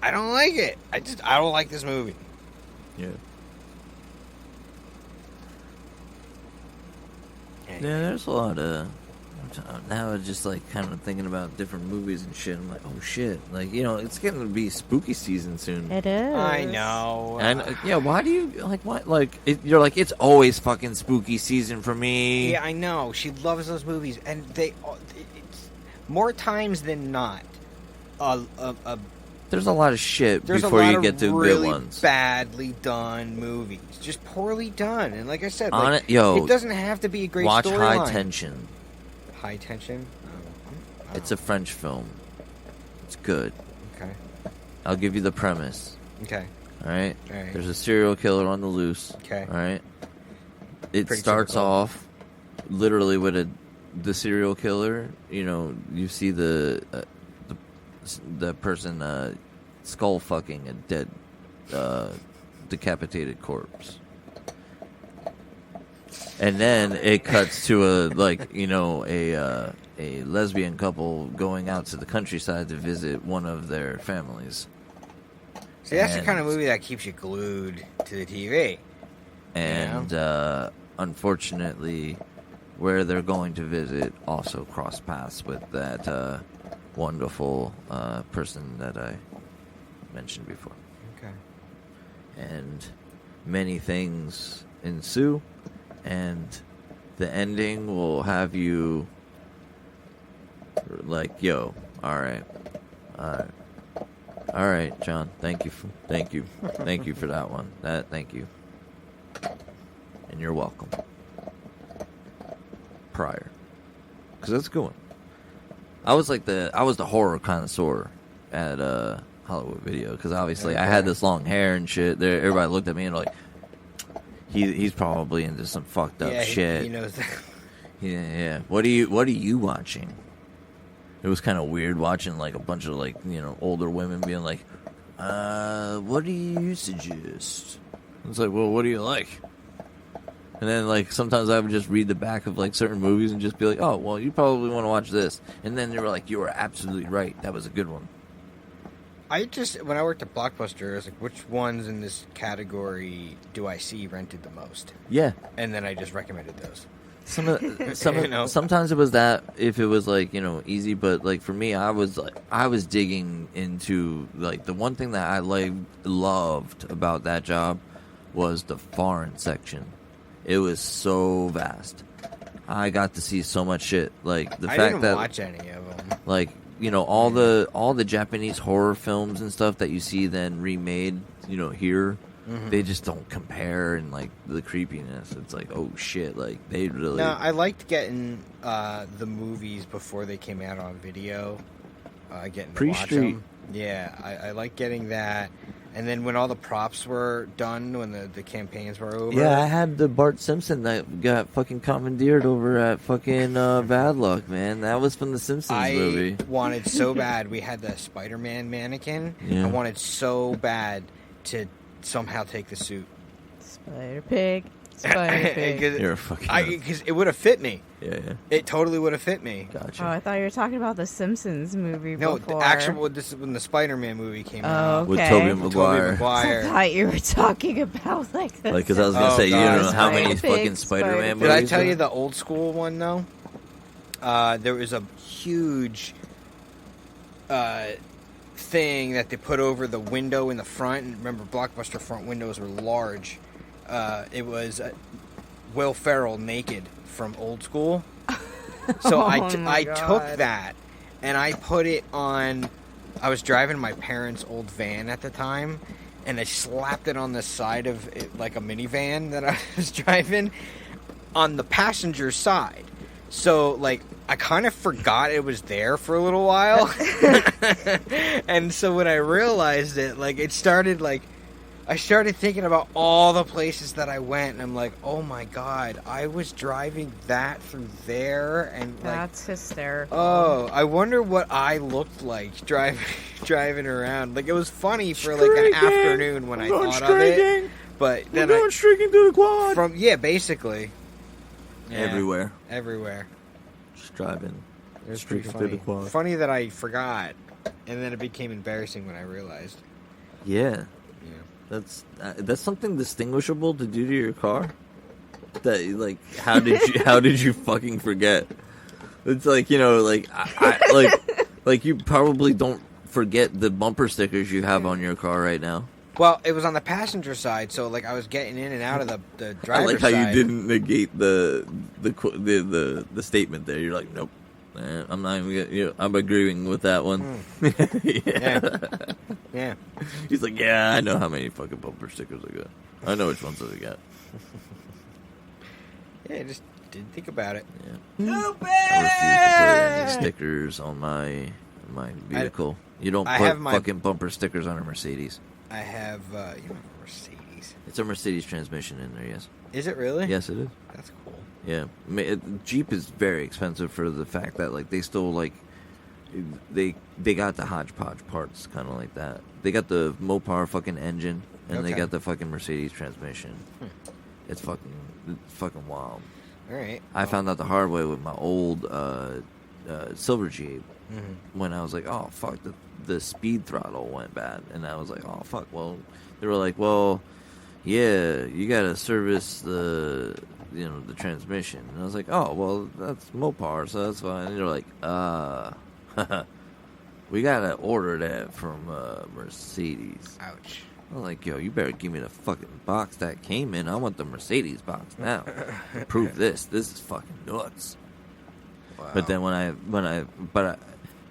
I don't like it. I don't like this movie. Yeah. Anyway. Yeah, there's a lot of. Now I'm just kind of thinking about different movies and shit. I'm like, oh shit, it's getting to be spooky season soon. It is. I know. And yeah, why do you why you're like it's always fucking spooky season for me. Yeah, I know. She loves those movies, and it's more times than not, a There's a lot of shit There's before a lot you of get to really good ones. badly done movies, just poorly done. And like I said, Yo, it doesn't have to be a great watch storyline. High Tension. High Tension. It's a French film. It's good. Okay. I'll give you the premise. Okay. All right. All right. There's a serial killer on the loose. Okay. All right. It Pretty starts typical. off literally with the serial killer. You know, you see the person skull fucking a dead decapitated corpse. And then it cuts to a lesbian couple going out to the countryside to visit one of their families. See, that's the kind of movie that keeps you glued to the TV. And unfortunately, where they're going to visit also cross paths with that wonderful person that I mentioned before. Okay. And many things ensue, and the ending will have you like, yo, all right, John, thank you for that one. Thank you, and you're welcome. Prior, because that's a good one. I was the horror connoisseur at Hollywood Video, because obviously I had this long hair and shit. There, everybody looked at me and like, he's probably into some fucked up shit. He knows that. Yeah. What are you watching? It was kind of weird watching like a bunch of like, you know, older women being like, what do you suggest? It's like, well, what do you like? And then like sometimes I would just read the back of like certain movies and just be like, oh, well, you probably want to watch this. And then they were like, you were absolutely right. That was a good one. When I worked at Blockbuster, I was like, which ones in this category do I see rented the most? Yeah. And then I just recommended those. You know? Sometimes it was that, if it was like, you know, easy, but like for me, I was digging into like the one thing that I loved about that job was the foreign section. It was so vast. I got to see so much shit. Like the fact that I didn't watch any of them. Like, you know, all the Japanese horror films and stuff that you see then remade, you know, here. Mm-hmm. They just don't compare, and like the creepiness. It's like, oh shit, like they really. No, I liked getting the movies before they came out on video. Getting to watch them. Yeah, I like getting that. And then when all the props were done, when the campaigns were over. Yeah, I had the Bart Simpson that got fucking commandeered over at fucking Bad Luck, man. That was from the Simpsons movie. I wanted so bad. We had the Spider-Man mannequin. Yeah. I wanted so bad to somehow take the suit. Spider Pig. You're a fucking... Because it would have fit me. Yeah. It totally would have fit me. Gotcha. Oh, I thought you were talking about the Simpsons movie No, before. this is when the Spider-Man movie came out. With Tobey Maguire. I thought you were talking about like the... Like, because I was going to say, you don't know how many Spider-Pig, fucking Spider-Man movies. Did I tell you the old school one, though? There was a huge thing that they put over the window in the front. And remember, Blockbuster front windows were large. It was Will Ferrell naked from Old School. So I took that and I put it on. I was driving my parents' old van at the time, and I slapped it on the side of it, like a minivan that I was driving, on the passenger side. So, like, I kind of forgot it was there for a little while. And so when I realized it, like, it started, like, I started thinking about all the places that I went, and I'm like, oh my god, I was driving that through there, and like, that's hysterical. Oh, I wonder what I looked like driving around. Like, it was funny for like an afternoon when I thought of it, but then we're going streaking through the quad. Basically. Yeah, everywhere. Just driving. It was pretty through the funny. quad. Funny that I forgot, and then it became embarrassing when I realized. Yeah. That's something distinguishable to do to your car. That, like, how did you fucking forget? It's like, you know, like I like you probably don't forget the bumper stickers you have on your car right now. Well, it was on the passenger side, so like I was getting in and out of the driver's side. I like how you didn't negate the statement there. You're like, nope. I'm not even. I'm agreeing with that one. Yeah. He's like, yeah, I know how many fucking bumper stickers I got. I know which ones I got. Yeah, just didn't think about it. Yeah. I refuse to put any stickers on my vehicle. You don't put fucking bumper stickers on a Mercedes. I have, you have a Mercedes. It's a Mercedes transmission in there, yes. Is it really? Yes, it is. That's cool. Yeah. Jeep is very expensive for the fact that, like, they still, like, they got the hodgepodge parts, kind of like that. They got the Mopar fucking engine, and they got the fucking Mercedes transmission. It's fucking wild. All right. I found out the hard way with my old Silver Jeep when I was like, oh, fuck, the speed throttle went bad. And I was like, oh, fuck, well, they were like, well, yeah, you got to service the transmission. And I was like, oh, well, that's Mopar, so that's fine. And they're like, we got to order that from Mercedes. Ouch. I'm like, yo, you better give me the fucking box that came in. I want the Mercedes box now. Prove this. This is fucking nuts. Wow. But then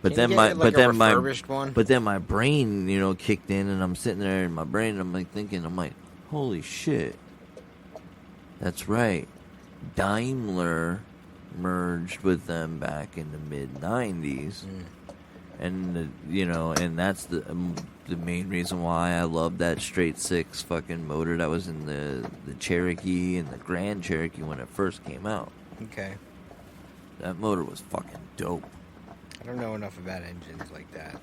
but then my brain, kicked in, and I'm sitting there in my brain, and I'm like thinking, holy shit. That's right. Daimler merged with them back in the mid '90s. And and that's the main reason why I love that straight six fucking motor that was in the Cherokee and the Grand Cherokee when it first came out. Okay. That motor was fucking dope. I don't know enough about engines like that.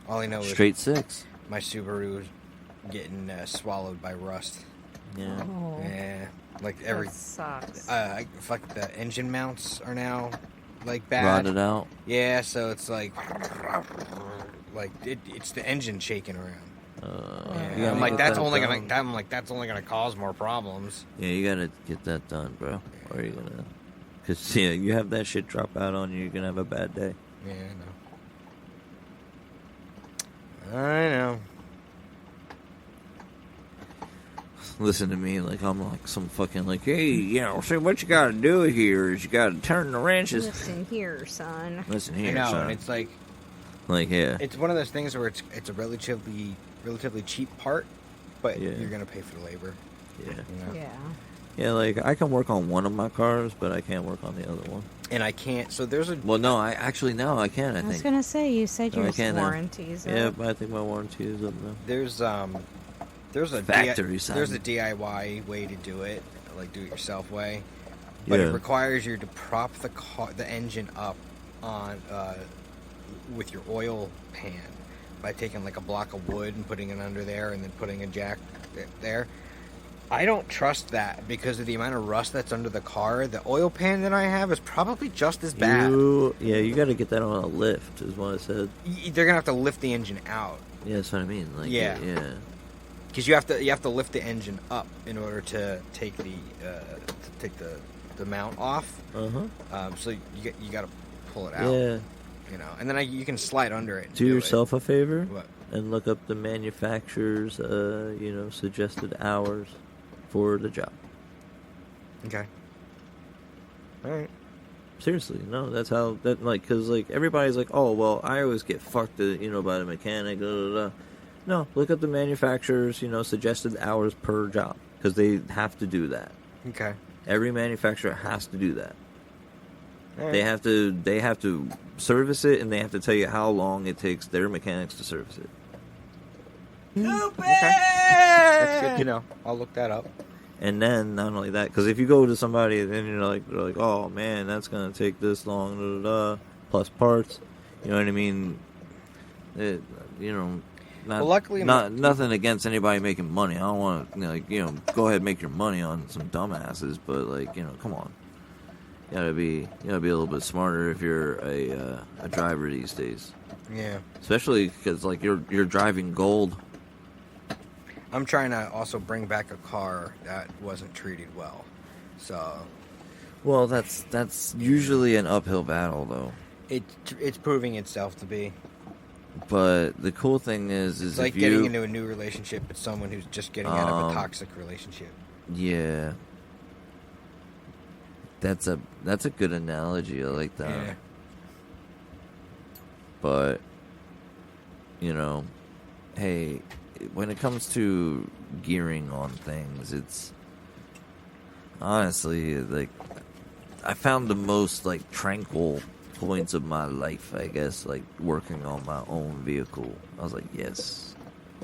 All I know is straight six. My Subaru getting swallowed by rust. Yeah. Oh, Yeah. Like every. that sucks. Fuck, the engine mounts are now like bad. Rotted out. Yeah, so it's like it's the engine shaking around. Yeah, I'm like that's only gonna cause more problems. Yeah, you gotta get that done, bro. Or you're gonna, cause you have that shit drop out on you, you're gonna have a bad day. Yeah, I know. Listen to me like I'm like some fucking like, hey, see what you gotta do here is you gotta turn the wrenches. Listen here, son. Listen here, I know, son. and it's like yeah. it's one of those things where it's a relatively cheap part, but Yeah. you're gonna pay for the labor. Yeah. Yeah. Yeah, like I can work on one of my cars, but I can't work on the other one. And I can't. So there's a. Well, no, I can. I I was think. gonna say, you said No, I your can't now. warranties. Yeah, but I think my warranty is up now. There's a Factory side. There's a DIY way to do it, like do it yourself way, but Yeah. it requires you to prop the engine up on with your oil pan by taking like a block of wood and putting it under there, and then putting a jack there. I don't trust that because of the amount of rust that's under the car. The oil pan that I have is probably just as bad. You got to get that on a lift, is what I said. They're gonna have to lift the engine out. Yeah, that's what I mean. Like, Yeah. yeah. Because you have to lift the engine up in order to take the mount off. So you got to pull it out. Yeah. And then you can slide under it. And Do yourself a favor What? and look up the manufacturer's, suggested hours for the job. Okay. All right. Seriously, no, that's how that because everybody's like, oh well, I always get fucked, by the mechanic. No, look up the manufacturer's, suggested hours per job because they have to do that. Okay. Every manufacturer has to do that. All right. They have to service it, and they have to tell you how long it takes their mechanics to service it. Okay. That's good to know. I'll look that up. And then not only that, because if you go to somebody and they're like, oh man, that's gonna take this long, plus parts. You know what I mean? Luckily, nothing against anybody making money. I don't want to go ahead and make your money on some dumbasses, but come on, you gotta be a little bit smarter if you're a driver these days. Yeah. Especially because you're driving gold. I'm trying to also bring back a car that wasn't treated well. So. Well, that's usually an uphill battle, though. It's proving itself to be. But the cool thing is it's like getting into a new relationship with someone who's just getting out of a toxic relationship. Yeah. That's a good analogy. I like that. Yeah. but you know, hey, when it comes to gearing on things, it's honestly like I found the most like tranquil points of my life, I guess, like working on my own vehicle. I was like, yes.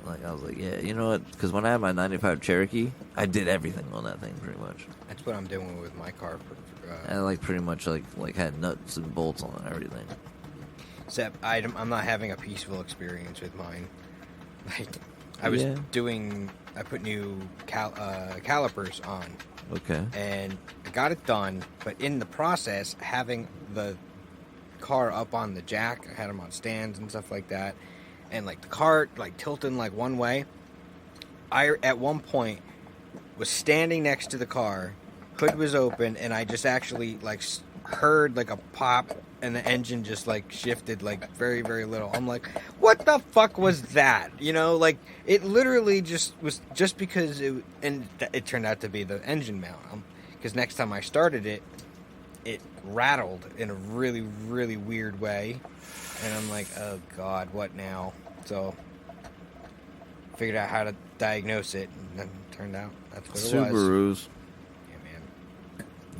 Like I was like, yeah, you know what? Because when I had my '95 Cherokee, I did everything on that thing pretty much. That's what I'm doing with my car. I like pretty much like had nuts and bolts on everything. Except I'm not having a peaceful experience with mine. Like I was I put new calipers on. Okay. And I got it done, but in the process, having the car up on the jack, I had them on stands and stuff like that, and like the car like tilting like one way. I at one point was standing next to the car, hood was open, and I just actually like heard like a pop, and the engine just like shifted like very, very little. I'm like, what the fuck was that? You know, like it literally just was just because it turned out to be the engine mount. Because next time I started it, it rattled in a really, really weird way, and I'm like, oh god, what now? So figured out how to diagnose it, and then it turned out that's what it was. Subarus. Yeah,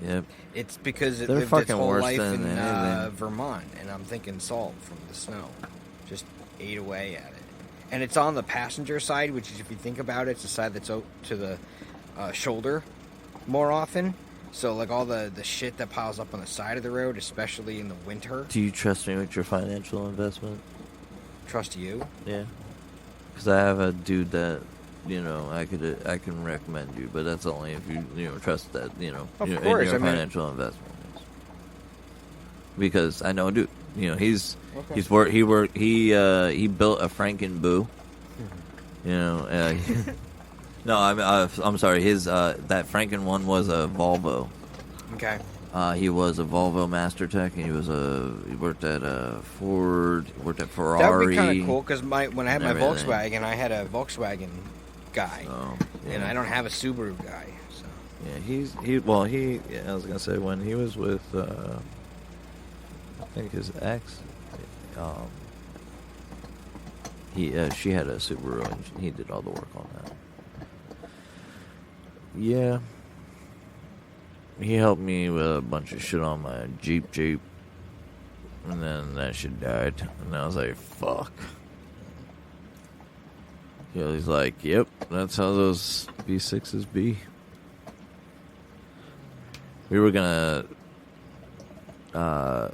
man. Yep. It's because it They're lived its fucking whole worse life than in anything. Vermont, and I'm thinking salt from the snow just ate away at it. And it's on the passenger side, which is, if you think about it, it's the side that's to the shoulder more often. So like all the shit that piles up on the side of the road, especially in the winter. Do you trust me with your financial investment? Trust you? Yeah. Because I have a dude that, you know, I can recommend you, but that's only if you trust that, Of in course, your I mean- financial investment. Because I know a dude, he's Okay. he built a Franken Boo. No, I'm sorry. His that Franken one was a Volvo. Okay. He was a Volvo Master Tech, and he worked at Ford, he worked at Ferrari. That would be kind of cool, because when I had my everything. Volkswagen, I had a Volkswagen guy. Oh, yeah. And I don't have a Subaru guy, so. Yeah, I was gonna say when he was with I think his ex, she had a Subaru and he did all the work on that. Yeah, he helped me with a bunch of shit on my Jeep, and then that shit died, and I was like, fuck. He's like, yep, that's how those V6s be. We were gonna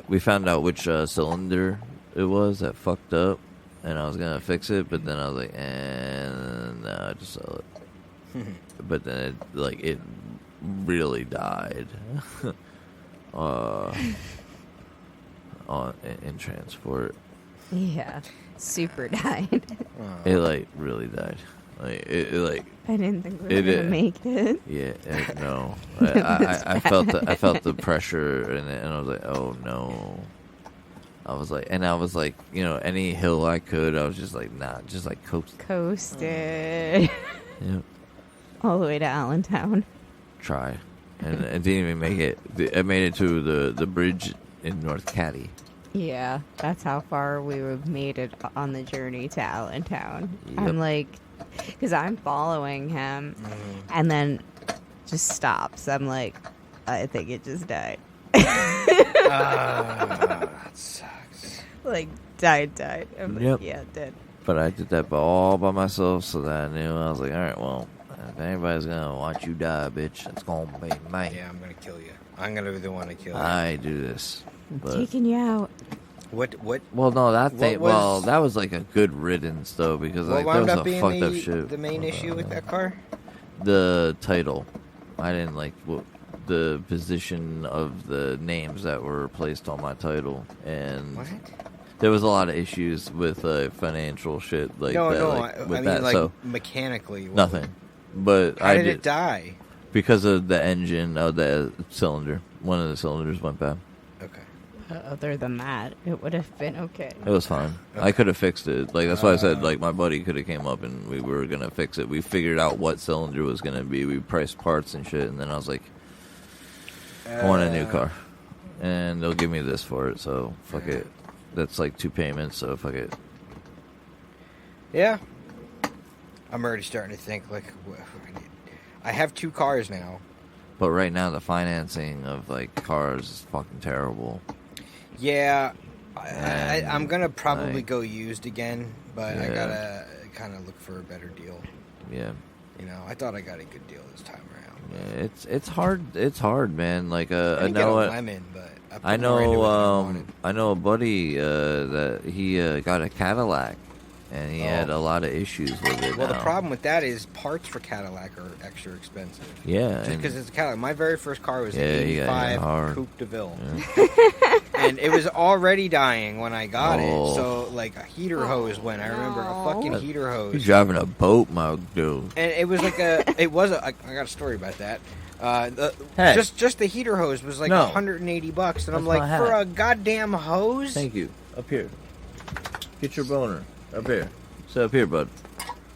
we found out which cylinder it was that fucked up, and I was gonna fix it, but then I was like, no, just sell it. But then it really died in transport. Yeah, super died. It really died. It I didn't think we were gonna make it. Yeah, no. I felt the pressure in it, and I was like, oh no. I was like, any hill I could, I was just like, nah, just like Coasted. Yep. All the way to Allentown. Try, and it didn't even make it. I made it to the bridge in North Caddy. Yeah, that's how far we made it on the journey to Allentown. Yep. I'm like, because I'm following him, and then just stops. I'm like, I think it just died. That sucks. Like, died. I'm like, Yep. yeah, it did. But I did that all by myself, so that I knew. I was like, all right, well, if anybody's gonna watch you die, bitch, it's gonna be me. Yeah, I'm gonna kill you. I'm gonna be the one to kill you. I do this. But, Taking you out. What? well, no, that What thing. was- Well, that was like a good riddance though, because What like that wound was up a being fucked up shit. the main issue with that car? The title. I didn't like the position of the names that were placed on my title, and What? there was a lot of issues with financial shit like No, that. no. like, I with mean, that, like so mechanically. what- nothing. But How I did did it die? because of the engine of the cylinder. One of the cylinders went bad. Okay. Other than that, it would have been okay. It was fine. I could have fixed it. Like that's why I said like my buddy could have came up and we were gonna fix it. We figured out what cylinder was gonna be. We priced parts and shit, and then I was like, I want a new car, and they'll give me this for it. So fuck it. that's like 2 payments. So fuck it. Yeah. I'm already starting to think like, I have 2 cars now. But right now the financing of like cars is fucking terrible. Yeah, I'm gonna probably like, go used again, but I Yeah. gotta kind of look for a better deal. Yeah. You know, I thought I got a good deal this time around. Yeah, it's hard. It's hard, man. Like I I didn't get a know lemon, but I put more into it than I wanted. I know a buddy that he got a Cadillac, and he had a lot of issues with it. Well, the now. problem with that is parts for Cadillac are extra expensive. Yeah, Just and- because it's a Cadillac. My very first car was an you got hit 85 hard. Coupe DeVille. Yeah. And it was already dying when I got Oh. it. So, like, a heater hose went. I remember a fucking No. heater hose. He's driving a boat, my dude. And it was like I got a story about that. Hey. Just the heater hose was like No. $180, and I'm That's like, my hat. for a goddamn hose? Thank you. Up here. Get your boner. Up here. Sit up here, bud.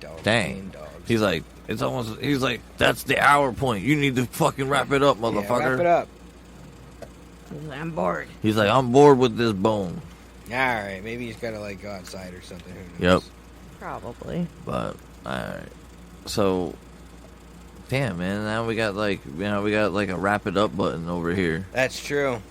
Dogs Dang. being dogs. He's like, he's like, that's the hour point. You need to fucking wrap it up, motherfucker. Yeah, wrap it up. I'm bored. He's like, I'm bored with this bone. All right, maybe he's got to like go outside or something. Who Yep. knows? Probably. But alright. So damn, man, now we got like a wrap it up button over here. That's true.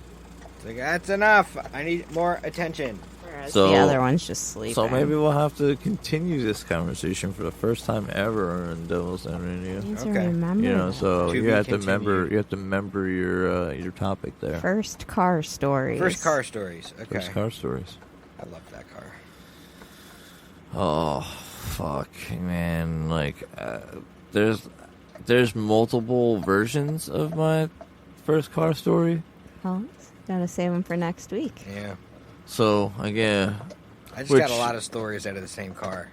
It's like, that's enough. I need more attention. Whereas So- the other one's just sleeping. So maybe we'll have to continue this conversation for the first time ever in Devil's Den You Radio. need to Okay. remember You know, that. so To you be have to remember continued. your topic there. First car stories. First car stories. Okay. First car stories. I love that car. Oh, fuck, man! Like, there's multiple versions of my first car story. Well, gotta save them for next week. Yeah. So again, I just Which- got a lot of stories out of the same car.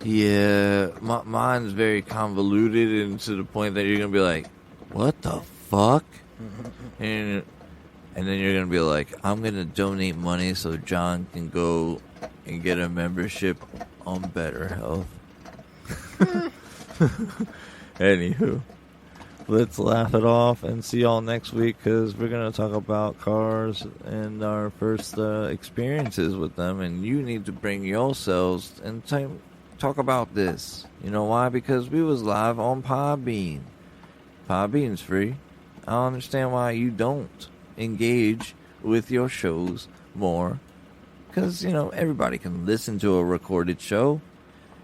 yeah, mine's very convoluted, and to the point that you're gonna be like, "What the fuck?" and then you're gonna be like, "I'm gonna donate money so John can go and get a membership on Better Health." Anywho, let's laugh it off and see y'all next week, because we're going to talk about cars and our first experiences with them, and you need to bring yourselves and talk about this. You know why? Because we was live on Podbean. Podbean's free. I don't understand why you don't engage with your shows more, because, you know, everybody can listen to a recorded show,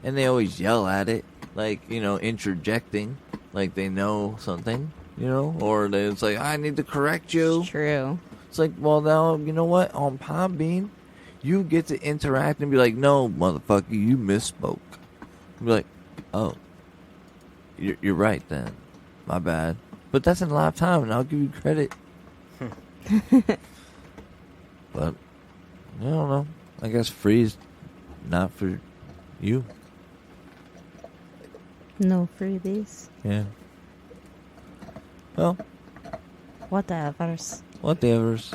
and they always yell at it, like, you know, interjecting, like they know something, you know, or it's like, I need to correct you. It's true. It's like, well, now, you know what, on Podbean, you get to interact and be like, no, motherfucker, you misspoke. Be like, oh, you're right then, my bad. But that's in live time, and I'll give you credit. But I don't know. I guess free is not for you. No freebies. Yeah. Well, Whatevers. whatevers.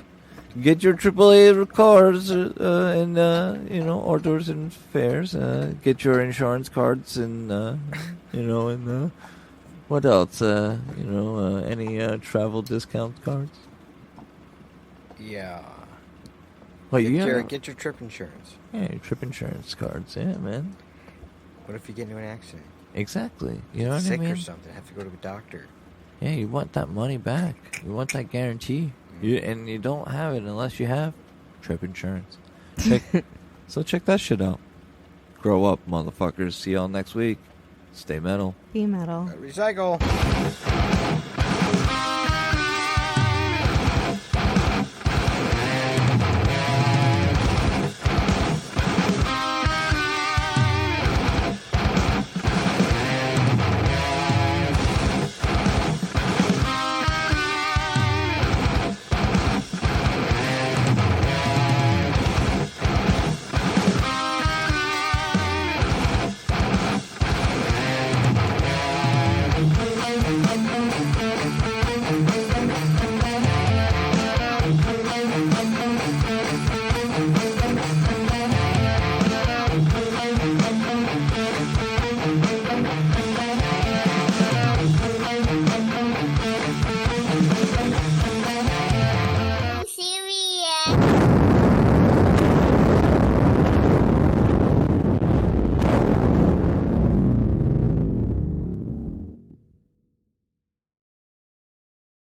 Get your AAA cards and you know, outdoors and fairs. Get your insurance cards and you know, and what else? You know, any travel discount cards. Yeah. Well, Get your trip insurance. Yeah, your trip insurance cards. Yeah, man. What if you get into an accident? Exactly. You know what Sick I mean? or something. Have to go to a doctor. Yeah, you want that money back. You want that guarantee. And you don't have it unless you have trip insurance. So check that shit out. Grow up, motherfuckers. See y'all next week. Stay metal. Be metal. Recycle.